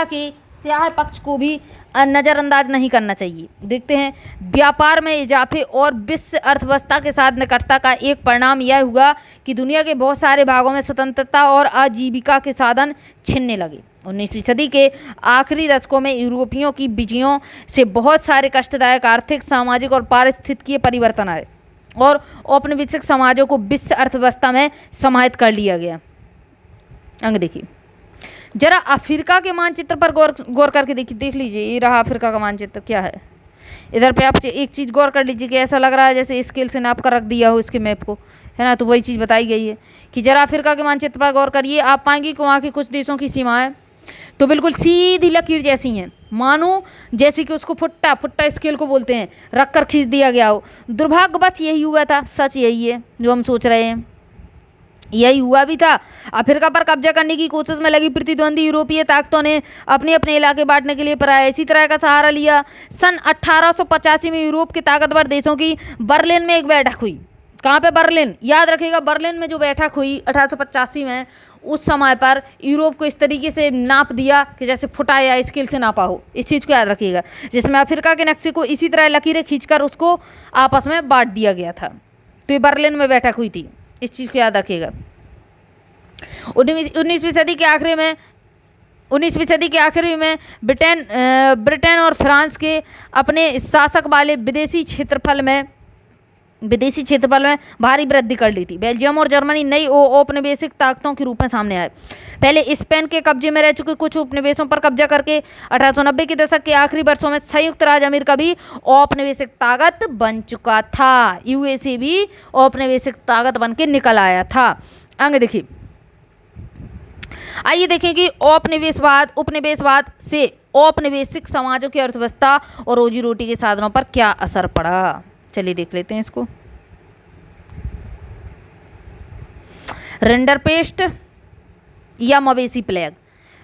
के स्याह पक्ष को भी नज़रअंदाज नहीं करना चाहिए। देखते हैं, व्यापार में इजाफे और विश्व अर्थव्यवस्था के साथ निकटता का एक परिणाम यह हुआ कि दुनिया के बहुत सारे भागों में स्वतंत्रता और आजीविका के साधन छिनने लगे। 19वीं सदी के आखिरी दशकों में यूरोपियों की विजयों से बहुत सारे कष्टदायक आर्थिक, सामाजिक और पारिस्थितिकीय परिवर्तन आए और औपनिवेशिक समाजों को विश्व अर्थव्यवस्था में समाहित कर लिया गया। अंग देखिए, जरा अफ्रीका के मानचित्र पर गौर करके देख लीजिए। ये रहा अफ्रीका का मानचित्र, क्या है इधर पे आप एक चीज़ गौर कर लीजिए कि ऐसा लग रहा है जैसे स्केल से नाप कर रख दिया हो इसके मैप को, है ना। तो वही चीज़ बताई गई है कि जरा अफ्रीका के मानचित्र पर गौर करिए, आप पाएंगे कि वहाँ के कुछ देशों की सीमाएं तो बिल्कुल सीधी लकीर जैसी हैं, मानो जैसे कि उसको फुट्टा फुट्टा स्केल को बोलते हैं, रख कर खींच दिया गया हो। दुर्भाग्यवश यही हुआ था, सच यही है जो हम सोच रहे हैं, यही हुआ भी था। अफ्रीका पर कब्जा करने की कोशिश में लगी प्रतिद्वंदी यूरोपीय ताकतों ने अपने अपने इलाके बांटने के लिए प्राय इसी तरह का सहारा लिया। सन 1885 में यूरोप के ताकतवर देशों की बर्लिन में एक बैठक हुई। कहाँ पे? बर्लिन। याद रखिएगा, बर्लिन में जो बैठक हुई 1885 में, उस समय पर यूरोप को इस तरीके से नाप दिया कि जैसे फुटा या स्केल से नापा हो। इस चीज़ को याद रखिएगा, जिसमें अफ्रीका के नक्शे को इसी तरह लकीरें खींचकर उसको आपस में बांट दिया गया था। तो ये बर्लिन में बैठक हुई थी, इस चीज़ को याद रखिएगा। 19वीं सदी के आखिरी में ब्रिटेन और फ्रांस के अपने शासक वाले विदेशी क्षेत्रफल में भारी वृद्धि कर ली थी। बेल्जियम और जर्मनी नई औपनिवेशिक ताकतों के रूप में सामने आए। पहले स्पेन के कब्जे में रह चुके कुछ उपनिवेशों पर कब्जा करके 1890 के दशक के आखिरी वर्षों में संयुक्त राज्य अमेरिका भी औपनिवेशिक ताकत बन चुका था। यूएसए भी औपनिवेशिक ताकत बन के निकल आया था। आगे देखिए, आइए देखें कि उपनिवेशवाद से औपनिवेशिक समाजों की अर्थव्यवस्था और रोजी रोटी के साधनों पर क्या असर पड़ा। चलिए देख लेते हैं इसको। रिंडरपेस्ट या मवेशी प्लेग।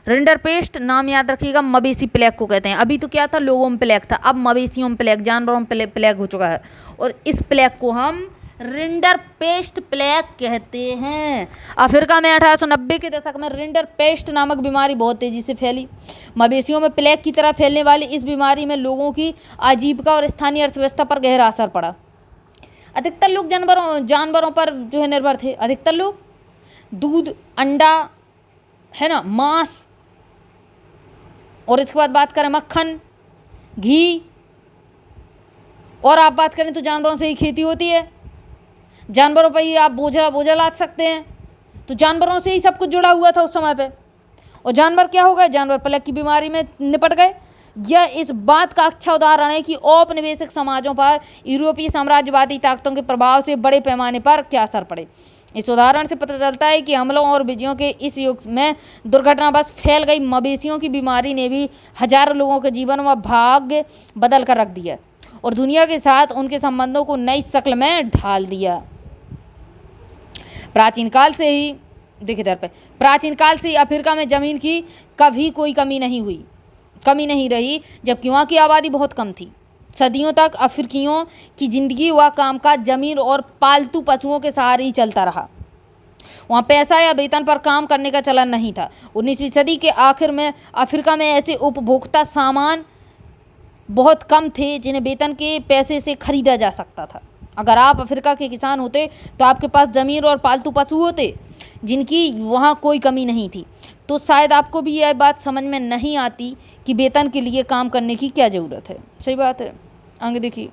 रिंडरपेस्ट नाम याद रखिएगा, मवेशी प्लेग को कहते हैं। अभी तो क्या था, लोगों में प्लेग था, अब मवेशियों में प्लेग, जानवरों में प्लेग हो चुका है, और इस प्लेग को हम रिंडरपेस्ट प्लेग कहते हैं। अफ्रीका में 1890 के दशक में रिंडरपेस्ट नामक बीमारी बहुत तेजी से फैली। मवेशियों में प्लेग की तरह फैलने वाली इस बीमारी में लोगों की आजीविका और स्थानीय अर्थव्यवस्था पर गहरा असर पड़ा। अधिकतर लोग जानवरों पर जो है निर्भर थे। अधिकतर लोग दूध, अंडा, है ना, मांस, और इसके बाद बात करें मक्खन, घी, और आप बात करें तो जानवरों से ही खेती होती है। जानवरों पर ही आप बोझा लाद सकते हैं। तो जानवरों से ही सब कुछ जुड़ा हुआ था उस समय पे। और जानवर क्या हो गए? जानवर प्लेग की बीमारी में निपट गए। यह इस बात का अच्छा उदाहरण है कि औपनिवेशिक समाजों पर यूरोपीय साम्राज्यवादी ताकतों के प्रभाव से बड़े पैमाने पर क्या असर पड़े। इस उदाहरण से पता चलता है कि हमलों और विजयों के इस युग में दुर्घटनावश फैल गई मवेशियों की बीमारी ने भी हजारों लोगों के जीवन व भाग्य बदल कर रख दिया और दुनिया के साथ उनके संबंधों को नई शक्ल में ढाल दिया। प्राचीन काल से ही अफ्रीका में जमीन की कभी कोई कमी नहीं रही, जबकि वहाँ की आबादी बहुत कम थी। सदियों तक अफ्रीकियों की जिंदगी व कामकाज जमीन और पालतू पशुओं के सहारे ही चलता रहा। वहाँ पैसा या वेतन पर काम करने का चलन नहीं था। 19वीं सदी के आखिर में अफ्रीका में ऐसे उपभोक्ता सामान बहुत कम थे जिन्हें वेतन के पैसे से खरीदा जा सकता था। अगर आप अफ्रीका के किसान होते तो आपके पास ज़मीन और पालतू पशु होते जिनकी वहाँ कोई कमी नहीं थी, तो शायद आपको भी यह बात समझ में नहीं आती कि वेतन के लिए काम करने की क्या ज़रूरत है। सही बात है। आगे देखिए,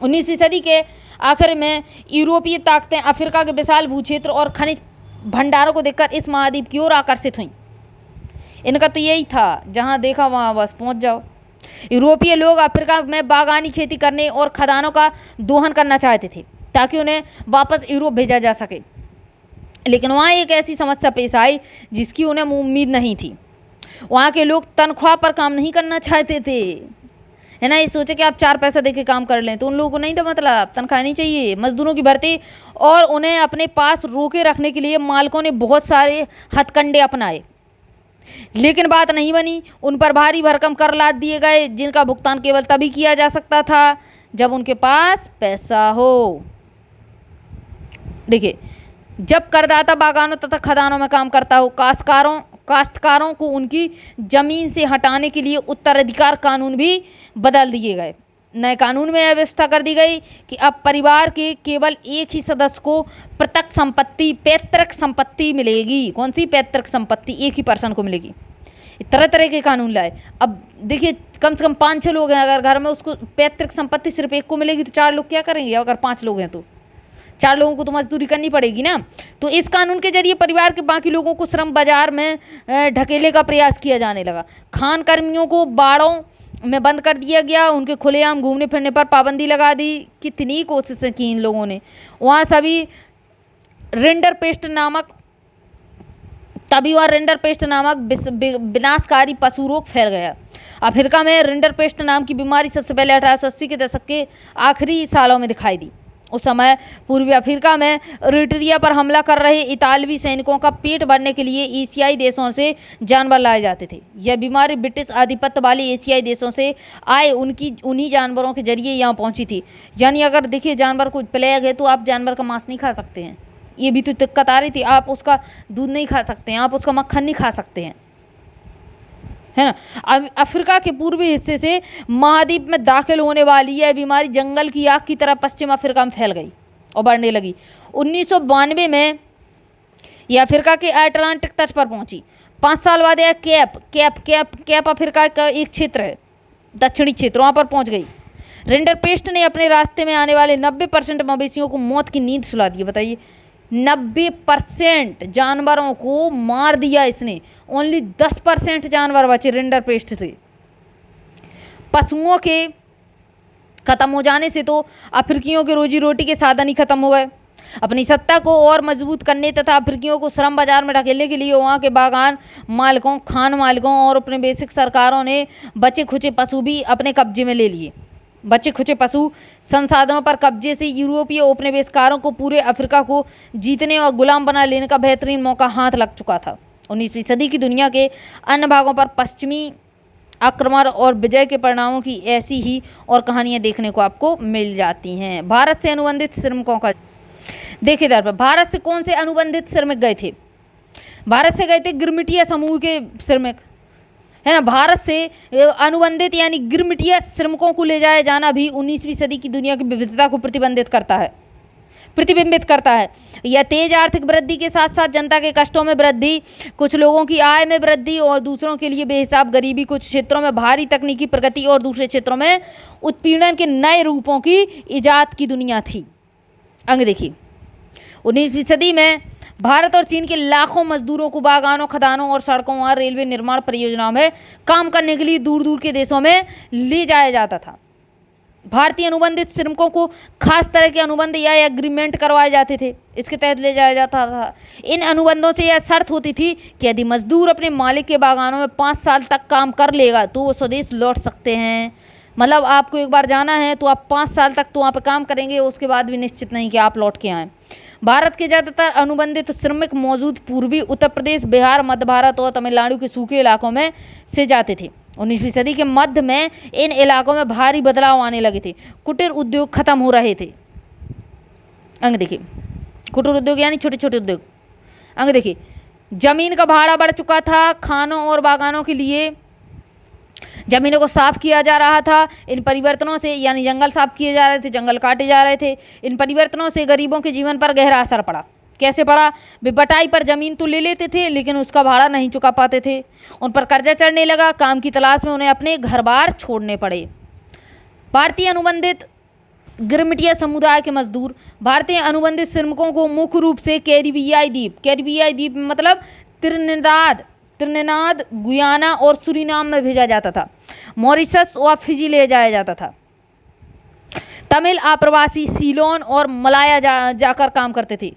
19वीं सदी के आखिर में यूरोपीय ताकतें अफ्रीका के विशाल भूक्षेत्र और खनिज भंडारों को देखकर इस महाद्वीप की ओर आकर्षित हुईं। इनका तो यही था, जहाँ देखा वहाँ बस पहुँच जाओ। यूरोपीय लोग अफ्रीका में बागानी खेती करने और खदानों का दोहन करना चाहते थे ताकि उन्हें वापस यूरोप भेजा जा सके, लेकिन वहाँ एक ऐसी समस्या पेश आई जिसकी उन्हें उम्मीद नहीं थी। वहाँ के लोग तनख्वाह पर काम नहीं करना चाहते थे, है ना। ये सोचे कि आप 4 पैसा देके काम कर लें, तो उन लोगों को नहीं था, मतलब तनख्वाह नहीं चाहिए। मजदूरों की भर्ती और उन्हें अपने पास रोके रखने के लिए मालिकों ने बहुत सारे हथकंडे अपनाए, लेकिन बात नहीं बनी। उन पर भारी भरकम कर लाद दिए गए जिनका भुगतान केवल तभी किया जा सकता था जब उनके पास पैसा हो। देखिए, जब करदाता बागानों तथा खदानों में काम करता हो, काश्तकारों को उनकी ज़मीन से हटाने के लिए उत्तराधिकार कानून भी बदल दिए गए। नए कानून में यह व्यवस्था कर दी गई कि अब परिवार के केवल एक ही सदस्य को पैतृक संपत्ति मिलेगी। कौन सी पैतृक संपत्ति? एक ही पर्सन को मिलेगी। तरह तरह के कानून लाए। अब देखिए, कम से कम 5-6 लोग हैं अगर घर में, उसको पैतृक संपत्ति सिर्फ एक को मिलेगी तो 4 लोग क्या करेंगे? अगर 5 लोग हैं तो 4 लोगों को तो मजदूरी करनी पड़ेगी ना। तो इस कानून के जरिए परिवार के बाकी लोगों को श्रम बाजार में ढकेले का प्रयास किया जाने लगा। खान कर्मियों को बाड़ों में बंद कर दिया गया, उनके खुलेआम घूमने फिरने पर पाबंदी लगा दी। कितनी कोशिशें की इन लोगों ने। वहाँ सभी रिंडरपेस्ट नामक विनाशकारी पशु रोग फैल गया। अफ्रीका में रिंडरपेस्ट नाम की बीमारी सबसे पहले 1880 के दशक के आखिरी सालों में दिखाई दी। उस समय पूर्वी अफ्रीका में इरिट्रिया पर हमला कर रहे इतालवी सैनिकों का पेट भरने के लिए एशियाई देशों से जानवर लाए जाते थे। यह बीमारी ब्रिटिश आधिपत्य वाले एशियाई देशों से आए उन्हीं जानवरों के जरिए यहाँ पहुँची थी। यानी अगर देखिए जानवर को प्लेग है तो आप जानवर का मांस नहीं खा सकते हैं। ये भी तो दिक्कत आ रही थी। आप उसका दूध नहीं खा सकते हैं, आप उसका मक्खन नहीं खा सकते हैं, है ना। अफ्रीका के पूर्वी हिस्से से महाद्वीप में दाखिल होने वाली यह बीमारी जंगल की आग की तरह पश्चिम अफ्रीका में फैल गई और बढ़ने लगी। 1992 में यह अफ्रीका के अटलांटिक तट पर पहुंची। 5 साल बाद यह कैप अफ्रीका का एक क्षेत्र है, दक्षिणी क्षेत्र, वहाँ पर पहुँच गई। रिंडरपेस्ट ने अपने रास्ते में आने वाले 90% मवेशियों को मौत की नींद सुला दी। बताइए, 90% जानवरों को मार दिया इसने, ओनली 10% जानवर बचे रिंडरपेस्ट से। पशुओं के खत्म हो जाने से तो अफ्रीकियों के रोजी रोटी के साधन ही खत्म हो गए। अपनी सत्ता को और मजबूत करने तथा अफ्रीकियों को श्रम बाजार में ढकेलने के लिए वहाँ के बागान मालिकों, खान मालिकों और अपने बेसिक सरकारों ने बचे खुचे पशु भी अपने कब्जे में ले लिए। बचे खुचे पशु संसाधनों पर कब्जे से यूरोपीय औपनिवेशकारों को पूरे अफ्रीका को जीतने और गुलाम बना लेने का बेहतरीन मौका हाथ लग चुका था। 19वीं सदी की दुनिया के अन्य भागों पर पश्चिमी आक्रमण और विजय के परिणामों की ऐसी ही और कहानियां देखने को आपको मिल जाती हैं। भारत से अनुबंधित श्रमिकों का देखिए दर पर, भारत से कौन से अनुबंधित श्रमिक गए थे? भारत से गए थे गिरमिटिया समूह के श्रमिक, है ना। भारत से अनुबंधित यानी गिरमिटिया श्रमिकों को ले जाया जाना भी 19वीं सदी की दुनिया की विविधता को प्रतिबिंबित करता है। यह तेज आर्थिक वृद्धि के साथ साथ जनता के कष्टों में वृद्धि, कुछ लोगों की आय में वृद्धि और दूसरों के लिए बेहिसाब गरीबी, कुछ क्षेत्रों में भारी तकनीकी प्रगति और दूसरे क्षेत्रों में उत्पीड़न के नए रूपों की इजाद की दुनिया थी। अंग देखिए, 19वीं सदी में भारत और चीन के लाखों मजदूरों को बागानों, खदानों और सड़कों और रेलवे निर्माण परियोजनाओं में काम करने के लिए दूर दूर के देशों में ले जाया जाता था। भारतीय अनुबंधित श्रमिकों को खास तरह के अनुबंध या एग्रीमेंट करवाए जाते थे, इसके तहत ले जाया जाता था। इन अनुबंधों से यह शर्त होती थी कि यदि मजदूर अपने मालिक के बागानों में 5 साल तक काम कर लेगा तो वो स्वदेश लौट सकते हैं। मतलब आपको एक बार जाना है तो आप 5 साल तक तो वहाँ पर काम करेंगे, उसके बाद भी निश्चित नहीं कि आप लौट के आएँ। भारत के ज़्यादातर अनुबंधित श्रमिक मौजूद पूर्वी उत्तर प्रदेश, बिहार, मध्य भारत और तमिलनाडु के सूखे इलाकों में से जाते थे। 19वीं सदी के मध्य में इन इलाकों में भारी बदलाव आने लगे थे। कुटीर उद्योग खत्म हो रहे थे। अंग देखिए, कुटीर उद्योग यानी छोटे छोटे उद्योग। अंग देखिए, जमीन का भाड़ा बढ़ चुका था। खानों और बागानों के लिए जमीनों को साफ किया जा रहा था। इन परिवर्तनों से यानी जंगल साफ किए जा रहे थे, जंगल काटे जा रहे थे। इन परिवर्तनों से गरीबों के जीवन पर गहरा असर पड़ा। कैसे पड़ा? वे बटाई पर जमीन तो ले लेते थे लेकिन उसका भाड़ा नहीं चुका पाते थे। उन पर कर्जा चढ़ने लगा। काम की तलाश में उन्हें अपने घर बार छोड़ने पड़े। भारतीय अनुबंधित गिरमिटिया समुदाय के मजदूर भारतीय अनुबंधित श्रमिकों को मुख्य रूप से कैरिबियाई द्वीप मतलब त्रिनिदाद, गुयाना और सुरीनाम में भेजा जाता था। मॉरिशस और फिजी ले जाया जाता था। तमिल आप्रवासी सीलोन और मलाया जाकर काम करते थे।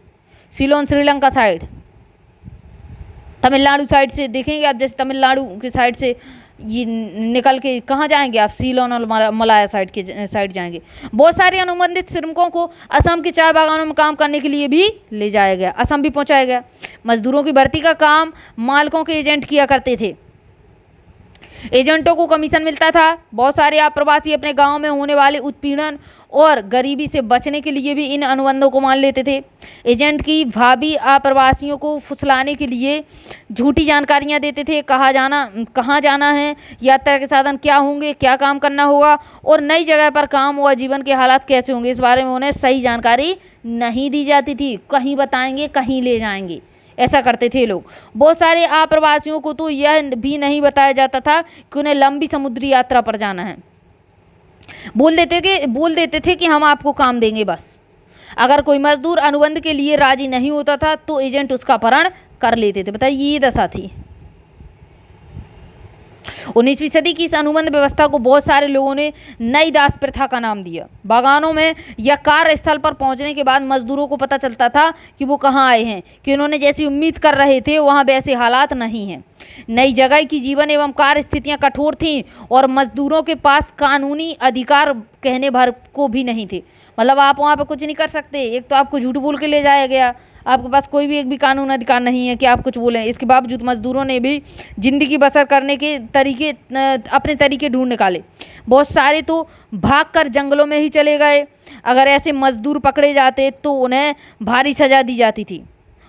Ceylon Sri Lanka side, Tamil Nadu side से देखेंगे आप, जैसे तमिलनाडु के साइड से ये निकल के कहाँ जाएंगे आप? सीलोन और मलाया साइड जाएंगे। बहुत सारे अनुबंधित श्रमिकों को असम के चाय बागानों में काम करने के लिए भी ले जाया गया, असम भी पहुंचाया गया। मजदूरों की भर्ती का काम मालिकों के एजेंट किया करते थे। एजेंटों को कमीशन मिलता था। बहुत सारे आप्रवासी अपने गांव में होने वाले उत्पीड़न और गरीबी से बचने के लिए भी इन अनुबंधों को मान लेते थे। एजेंट की भाभी आप्रवासियों को फुसलाने के लिए झूठी जानकारियां देते थे। कहाँ जाना है, यात्रा के साधन क्या होंगे, क्या काम करना होगा और नई जगह पर काम और जीवन के हालात कैसे होंगे, इस बारे में उन्हें सही जानकारी नहीं दी जाती थी। कहीं बताएंगे, कहीं ले जाएंगे, ऐसा करते थे लोग। बहुत सारे आप्रवासियों को तो यह भी नहीं बताया जाता था कि उन्हें लंबी समुद्री यात्रा पर जाना है। बोल देते थे कि हम आपको काम देंगे बस। अगर कोई मजदूर अनुबंध के लिए राजी नहीं होता था तो एजेंट उसका अपहरण कर लेते थे। बताइए, ये दशा थी। 19वीं सदी की इस अनुबंध व्यवस्था को बहुत सारे लोगों ने नई दास प्रथा का नाम दिया। बागानों में या कार्यस्थल पर पहुंचने के बाद मजदूरों को पता चलता था कि वो कहाँ आए हैं, कि उन्होंने जैसी उम्मीद कर रहे थे वहाँ वैसे हालात नहीं हैं। नई जगह की जीवन एवं कार्य स्थितियाँ कठोर थीं और मजदूरों के पास कानूनी अधिकार कहने भर को भी नहीं थे। मतलब आप वहाँ पर कुछ नहीं कर सकते। एक तो आपको झूठ बोल के ले जाया गया, आपके पास कोई भी एक भी कानून अधिकार नहीं है कि आप कुछ बोलें। इसके बावजूद मजदूरों ने भी ज़िंदगी बसर करने के तरीके अपने तरीके ढूंढ निकाले। बहुत सारे तो भागकर जंगलों में ही चले गए। अगर ऐसे मजदूर पकड़े जाते तो उन्हें भारी सज़ा दी जाती थी।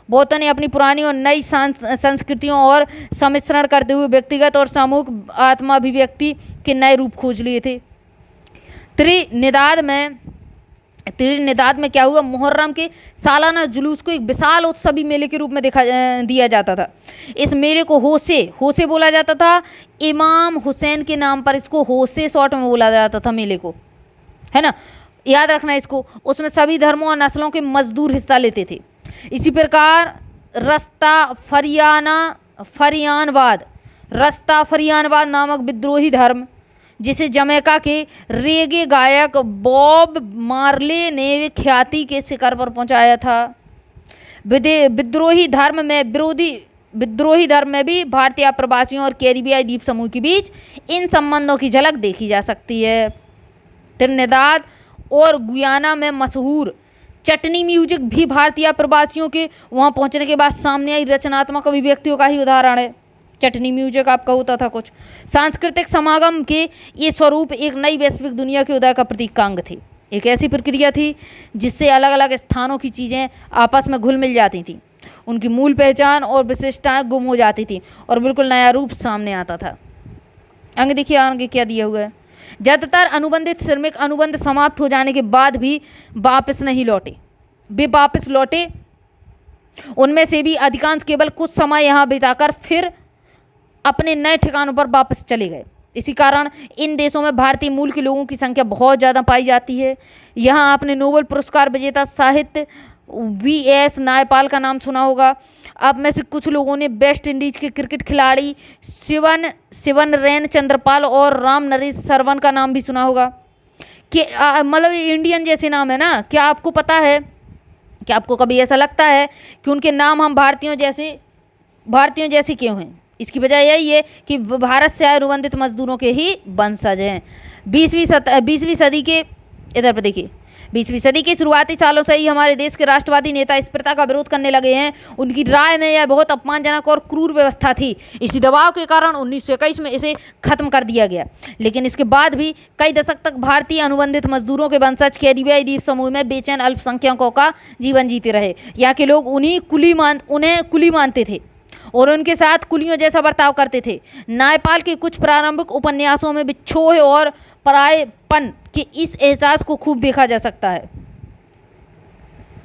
बहुतों ने अपनी पुरानी और नई संस्कृतियों और सम्मिश्रण करते हुए व्यक्तिगत और सामूहिक आत्माभिव्यक्ति के नए रूप खोज लिए थे। त्रिनिदाद में क्या हुआ, मुहर्रम के सालाना जुलूस को एक विशाल उत्सवी मेले के रूप में दिया जाता था। इस मेले को होसे बोला जाता था। इमाम हुसैन के नाम पर इसको होसे शॉर्ट में बोला जाता था मेले को, है ना, याद रखना इसको। उसमें सभी धर्मों और नस्लों के मजदूर हिस्सा लेते थे। इसी प्रकार रस्ताफरियानवाद नामक विद्रोही धर्म, जिसे जमैका के रेगे गायक बॉब मार्ले ने ख्याति के शिखर पर पहुंचाया था। विद्रोही धर्म में भी भारतीय आप्रवासियों और कैरिबियाई द्वीप समूह के बीच इन संबंधों की झलक देखी जा सकती है। त्रिनिदाद और गुयाना में मशहूर चटनी म्यूजिक भी भारतीय आप्रवासियों के वहां पहुंचने के बाद सामने आई रचनात्मक अभिव्यक्तियों का ही उदाहरण है। चटनी म्यूजिक आपका होता था कुछ। सांस्कृतिक समागम के ये स्वरूप एक नई वैश्विक दुनिया के उदय का प्रतीकांग थे। एक ऐसी प्रक्रिया थी जिससे अलग अलग स्थानों की चीज़ें आपस में घुल मिल जाती थीं, उनकी मूल पहचान और विशिष्टताएं गुम हो जाती थीं और बिल्कुल नया रूप सामने आता था। आगे देखिए, आगे क्या दिया हुआ है। ज़्यादातर अनुबंधित श्रमिक अनुबंध समाप्त हो जाने के बाद भी वापस नहीं लौटे। वे वापस लौटे, उनमें से भी अधिकांश केवल कुछ समय यहाँ बिताकर फिर अपने नए ठिकानों पर वापस चले गए। इसी कारण इन देशों में भारतीय मूल के लोगों की संख्या बहुत ज़्यादा पाई जाती है। यहाँ आपने नोबेल पुरस्कार विजेता साहित्य V.S. नायपाल का नाम सुना होगा। आप में से कुछ लोगों ने वेस्ट इंडीज के क्रिकेट खिलाड़ी शिवनरेन चंद्रपाल और राम नरेश सरवन का नाम भी सुना होगा। कि मतलब इंडियन जैसे नाम है ना। क्या आपको पता है कि आपको कभी ऐसा लगता है कि उनके नाम हम भारतीयों जैसे क्यों हैं? इसकी वजह यही है कि भारत से आए अनुबंधित मजदूरों के ही वंशज हैं। 20वीं सदी के इधर पर देखिए, 20वीं सदी के शुरुआती सालों से ही हमारे देश के राष्ट्रवादी नेता इस प्रथा का विरोध करने लगे हैं। उनकी राय में यह बहुत अपमानजनक और क्रूर व्यवस्था थी। इसी दबाव के कारण 1921 में इसे खत्म कर दिया गया। लेकिन इसके बाद भी कई दशक तक भारतीय अनुबंधित मजदूरों के वंशज कैरिबियाई द्वीप समूह में बेचैन अल्पसंख्यकों का जीवन जीते रहे। यहाँ के लोग उन्हें कुली मानते थे और उनके साथ कुलियों जैसा बर्ताव करते थे। नायपाल के कुछ प्रारंभिक उपन्यासों में बिछोह और परायेपन के इस एहसास को खूब देखा जा सकता है।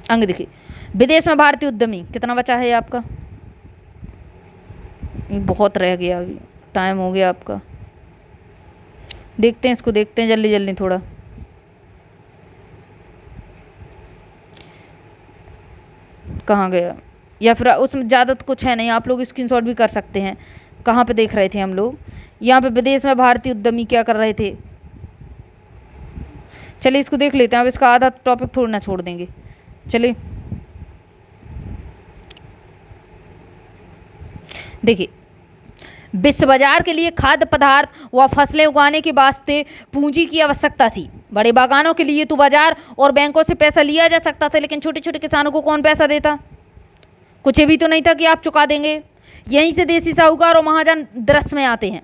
अंग देखिए, विदेश में भारतीय उद्यमी। कितना बचा है आपका? बहुत रह गया, अभी टाइम हो गया आपका। देखते हैं इसको, देखते हैं जल्दी जल्दी थोड़ा। कहाँ गया? या फिर उसमें ज़्यादा तो कुछ है नहीं, आप लोग स्क्रीनशॉट भी कर सकते हैं। कहाँ पे देख रहे थे हम लोग? यहाँ पे विदेश में भारतीय उद्यमी क्या कर रहे थे। चलिए इसको देख लेते हैं। अब इसका आधा टॉपिक थोड़ा ना छोड़ देंगे। चलिए देखिए, विश्व बाजार के लिए खाद्य पदार्थ व फसलें उगाने के वास्ते पूंजी की आवश्यकता थी। बड़े बागानों के लिए तो बाजार और बैंकों से पैसा लिया जा सकता था, लेकिन छोटे छोटे किसानों को कौन पैसा देता? कुछ भी तो नहीं था कि आप चुका देंगे। यहीं से देसी साहूकार और महाजन दृश्य में आते हैं।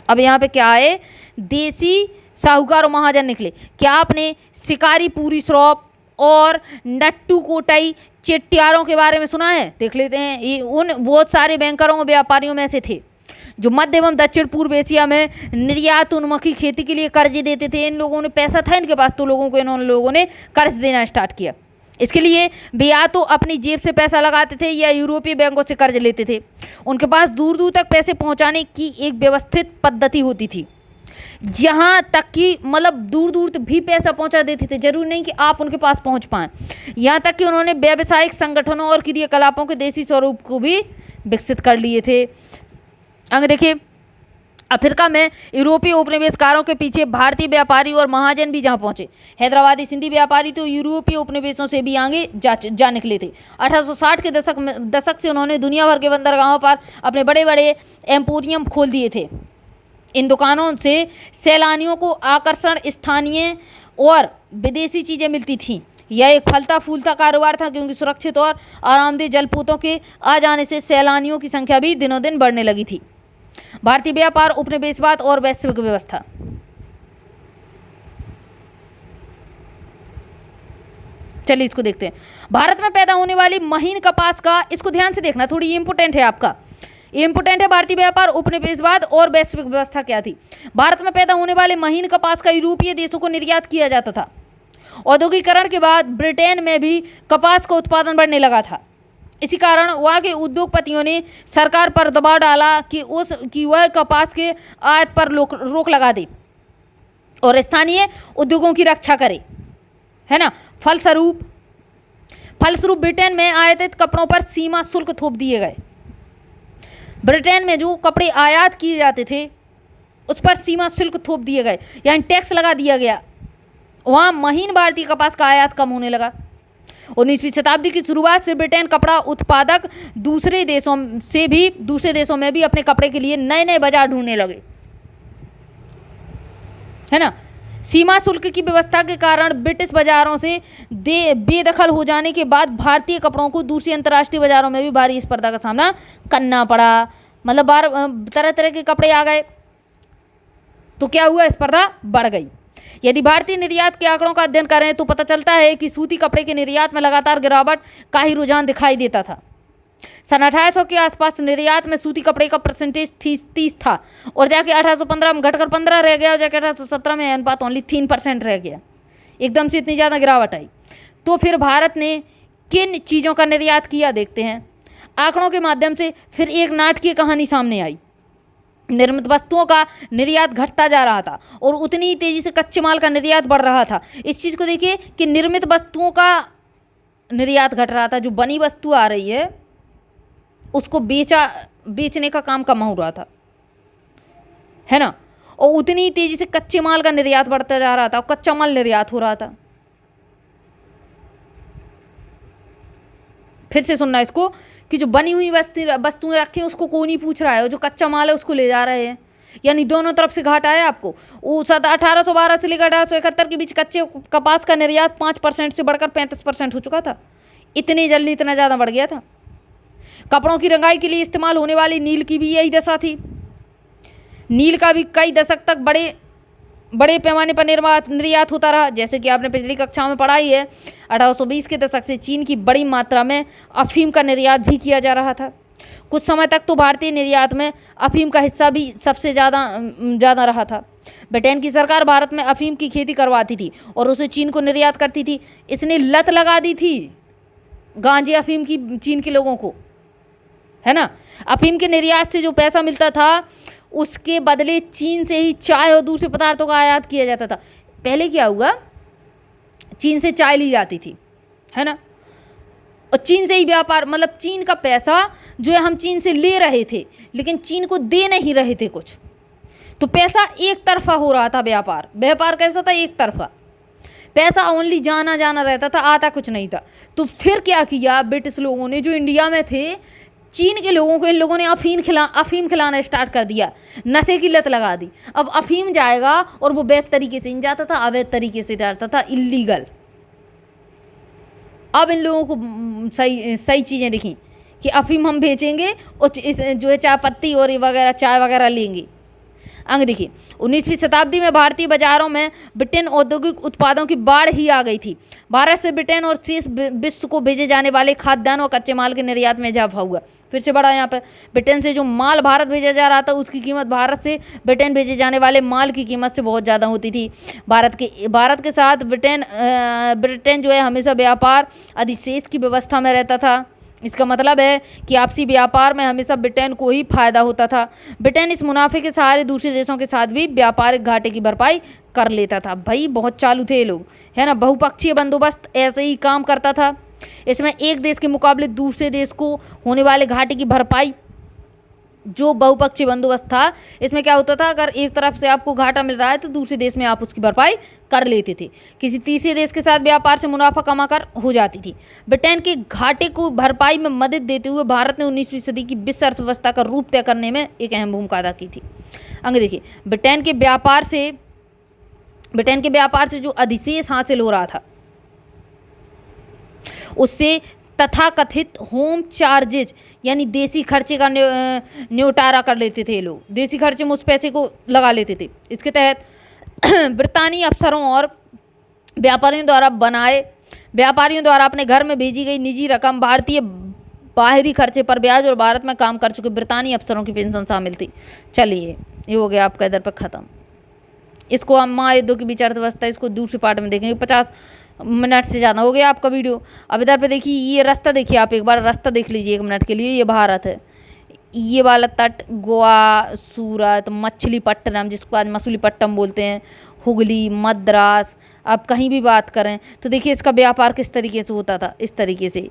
अब यहाँ पे क्या है? देसी साहूकार और महाजन निकले। क्या आपने शिकारी पूरी श्रॉफ और नट्टू कोटाई चेट्टियारों के बारे में सुना है? देख लेते हैं। ये उन बहुत सारे बैंकरों और व्यापारियों में से थे जो मध्य एवं दक्षिण पूर्व एशिया में निर्यात उन्मुखी खेती के लिए कर्ज देते थे। इन लोगों ने पैसा था इनके पास, तो इन लोगों ने कर्ज देना स्टार्ट किया। इसके लिए वे या तो अपनी जेब से पैसा लगाते थे या यूरोपीय बैंकों से कर्ज लेते थे। उनके पास दूर दूर तक पैसे पहुंचाने की एक व्यवस्थित पद्धति होती थी, जहां तक कि मतलब दूर दूर तक भी पैसा पहुंचा देते थे। जरूरी नहीं कि आप उनके पास पहुंच पाएं। यहाँ तक कि उन्होंने व्यावसायिक संगठनों और क्रियाकलापों के देसी स्वरूप को भी विकसित कर लिए थे। आगे देखिए, अफ्रीका में यूरोपीय उपनिवेशकारों के पीछे भारतीय व्यापारी और महाजन भी जहां पहुंचे। हैदराबादी सिंधी व्यापारी तो यूरोपीय उपनिवेशों से भी आगे जा निकले थे। 1860 के दशक से उन्होंने दुनिया भर के बंदरगाहों पर अपने बड़े बड़े एम्पोरियम खोल दिए थे। इन दुकानों से सैलानियों को आकर्षण स्थानीय और विदेशी चीज़ें मिलती थीं। यह एक फलता फूलता कारोबार था, क्योंकि सुरक्षित और आरामदेह जलपोतों के आ जाने से सैलानियों की संख्या भी दिनों दिन बढ़ने लगी थी। भारतीय व्यापार, उपनिवेशवाद और वैश्विक व्यवस्था। चलिए इसको देखते हैं। भारत में पैदा होने वाली महीन कपास का, इसको ध्यान से देखना, थोड़ी इंपोर्टेंट है आपका, इंपोर्टेंट है। भारतीय व्यापार, उपनिवेशवाद और वैश्विक व्यवस्था क्या थी। भारत में पैदा होने वाले महीन कपास का यूरोपीय देशों को निर्यात किया जाता था। औद्योगिकरण के बाद ब्रिटेन में भी कपास का उत्पादन बढ़ने लगा था। इसी कारण वहाँ के उद्योगपतियों ने सरकार पर दबाव डाला कि वह कपास के आयात पर रोक लगा दे और स्थानीय उद्योगों की रक्षा करे, है ना। फलस्वरूप ब्रिटेन में आयातित कपड़ों पर सीमा शुल्क थोप दिए गए। ब्रिटेन में जो कपड़े आयात किए जाते थे उस पर सीमा शुल्क थोप दिए गए, यानी टैक्स लगा दिया गया। वहाँ महीन भारतीय कपास का आयात कम होने लगा। 19वीं शताब्दी की शुरुआत से ब्रिटेन कपड़ा उत्पादक दूसरे देशों में भी अपने कपड़े के लिए नए नए बाजार ढूंढने लगे, है ना। सीमा शुल्क की व्यवस्था के कारण ब्रिटिश बाजारों से बेदखल हो जाने के बाद भारतीय कपड़ों को दूसरी अंतर्राष्ट्रीय बाजारों में भी भारी स्पर्धा का सामना करना पड़ा। मतलब तरह तरह के कपड़े आ गए तो क्या हुआ, स्पर्धा बढ़ गई। यदि भारतीय निर्यात के आंकड़ों का अध्ययन करें तो पता चलता है कि सूती कपड़े के निर्यात में लगातार गिरावट का ही रुझान दिखाई देता था। सन 1800 के आसपास निर्यात में सूती कपड़े का परसेंटेज 30 था और जाके 1815 में घटकर 15 रह गया और जाके 1817 में अनुपात ओनली 3% रह गया। एकदम से इतनी ज़्यादा गिरावट आई। तो फिर भारत ने किन चीज़ों का निर्यात किया, देखते हैं। आंकड़ों के माध्यम से फिर एक नाटकीय कहानी सामने आई। निर्मित वस्तुओं का निर्यात घटता जा रहा था और उतनी ही तेजी से कच्चे माल का निर्यात बढ़ रहा था। इस चीज़ को देखिए कि निर्मित वस्तुओं का निर्यात घट रहा था, जो बनी वस्तु आ रही है उसको बेचने का काम कम हो रहा था, है ना। और उतनी ही तेजी से कच्चे माल का निर्यात बढ़ता जा रहा था और कच्चा माल निर्यात हो रहा था। फिर से सुनना इसको कि जो बनी हुई वस्तुएं रखी हैं उसको कोई नहीं पूछ रहा है, और जो कच्चा माल है उसको ले जा रहे हैं, यानी दोनों तरफ से घाटा है आपको। 1812 से लेकर 1871 के बीच कच्चे कपास का निर्यात 5% से बढ़कर 35% हो चुका था। इतनी जल्दी इतना ज़्यादा बढ़ गया था। कपड़ों की रंगाई के लिए इस्तेमाल होने वाली नील की भी यही दशा थी। नील का भी कई दशक तक बड़े पैमाने पर निर्यात होता रहा। जैसे कि आपने पिछली कक्षा में पढ़ा ही है, 1820 के दशक से चीन की बड़ी मात्रा में अफीम का निर्यात भी किया जा रहा था। कुछ समय तक तो भारतीय निर्यात में अफीम का हिस्सा भी सबसे ज़्यादा रहा था। ब्रिटेन की सरकार भारत में अफीम की खेती करवाती थी और उसे चीन को निर्यात करती थी। इसने लत लगा दी थी गांजे अफीम की चीन के लोगों को, है ना। अफीम के निर्यात से जो पैसा मिलता था उसके बदले चीन से ही चाय और दूसरे पदार्थों का आयात किया जाता था। पहले क्या हुआ, चीन से चाय ली जाती थी, है ना, और चीन से ही व्यापार, मतलब चीन का पैसा जो है हम चीन से ले रहे थे लेकिन चीन को दे नहीं रहे थे कुछ, तो पैसा एक तरफा हो रहा था। व्यापार कैसा था, एक तरफा पैसा ओनली जाना रहता था, आता कुछ नहीं था। तो फिर क्या किया ब्रिटिश लोगों ने, जो इंडिया में थे, चीन के लोगों को इन लोगों ने अफीम खिलाना स्टार्ट कर दिया, नशे की लत लगा दी। अब अफीम जाएगा और वो वैध तरीके से नहीं जाता था, अवैध तरीके से जाता था, इलीगल। अब इन लोगों को सही चीज़ें दिखी कि अफीम हम बेचेंगे और जो है चाय पत्ती और ये वगैरह चाय वगैरह लेंगे। अंग देखिए, 19वीं शताब्दी में भारतीय बाजारों में ब्रिटेन औद्योगिक उत्पादों की बाढ़ ही आ गई थी। भारत से ब्रिटेन और शेष विश्व को भेजे जाने वाले खाद्यान्न और कच्चे माल के निर्यात में इजाफा हुआ। फिर से बढ़ा यहाँ पर, ब्रिटेन से जो माल भारत भेजा जा रहा था उसकी कीमत भारत से ब्रिटेन भेजे जाने वाले माल की कीमत से बहुत ज़्यादा होती थी। भारत के साथ ब्रिटेन जो है हमेशा व्यापार अधिशेष की व्यवस्था में रहता था। इसका मतलब है कि आपसी व्यापार में हमेशा ब्रिटेन को ही फायदा होता था। ब्रिटेन इस मुनाफे के सहारे दूसरे देशों के साथ भी व्यापारिक घाटे की भरपाई कर लेता था। भाई बहुत चालू थे ये लोग, है ना। बहुपक्षीय बंदोबस्त ऐसे ही काम करता था। इसमें एक देश के मुकाबले दूसरे देश को होने वाले घाटे की भरपाई जो बहुपक्षीय बंदोबस्त था, इसमें क्या होता था, अगर एक तरफ से आपको घाटा मिल रहा है तो दूसरे देश में आप उसकी भरपाई कर लेते थे। किसी तीसरे देश के साथ व्यापार से मुनाफा कमाकर हो जाती थी। ब्रिटेन के घाटे को भरपाई में मदद देते हुए भारत ने 19वीं सदी की विश्व अर्थव्यवस्था का रूप तय करने में एक अहम भूमिका अदा की थी। आगे देखिए, ब्रिटेन के व्यापार से जो अधिशेष हासिल हो रहा था, उससे तथाकथित होम चार्जेज यानी देसी खर्चे का निपटारा कर लेते थे लोग। देसी खर्चे में उस पैसे को लगा लेते थे। इसके तहत ब्रितानी अफसरों और व्यापारियों द्वारा अपने घर में भेजी गई निजी रकम भारतीय बाहरी खर्चे पर ब्याज और भारत में काम कर चुके ब्रितानी अफसरों की पेंशन शामिल थी। चलिए, ये हो गया आपका इधर पर ख़त्म। इसको हम महायुद्धों की बीच अर्थव्यवस्था, इसको दूसरे पार्ट में देखेंगे। 50 मिनट से ज़्यादा हो गया आपका वीडियो। अब इधर पे देखिए, ये रास्ता देखिए, आप एक बार रास्ता देख लीजिए 1 मिनट के लिए। ये भारत है, ये वाला तट गोवा, सूरत, मछलीपट्टनम, जिसको आज मछलीपट्टनम बोलते हैं, हुगली, मद्रास। आप कहीं भी बात करें तो देखिए इसका व्यापार किस तरीके से होता था, इस तरीके से,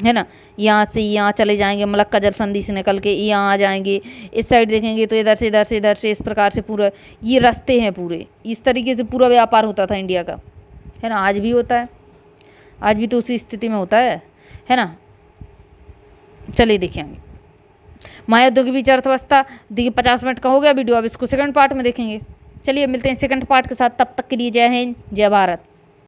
है ना। यहाँ से यहाँ चले जाएंगे, मलक्का जल संधि से निकल के यहाँ आ जाएंगे। इस साइड देखेंगे तो इधर से इस प्रकार से पूरा ये रास्ते हैं पूरे, इस तरीके से पूरा व्यापार होता था इंडिया का, है ना। आज भी होता है, आज भी तो उसी स्थिति में होता है ना। चलिए देखिए आगे, महायुद्धों के बीच अर्थव्यवस्था। देखिए 50 मिनट का हो गया वीडियो, अब इसको सेकंड पार्ट में देखेंगे। चलिए मिलते हैं सेकंड पार्ट के साथ, तब तक के लिए जय हिंद, जय भारत।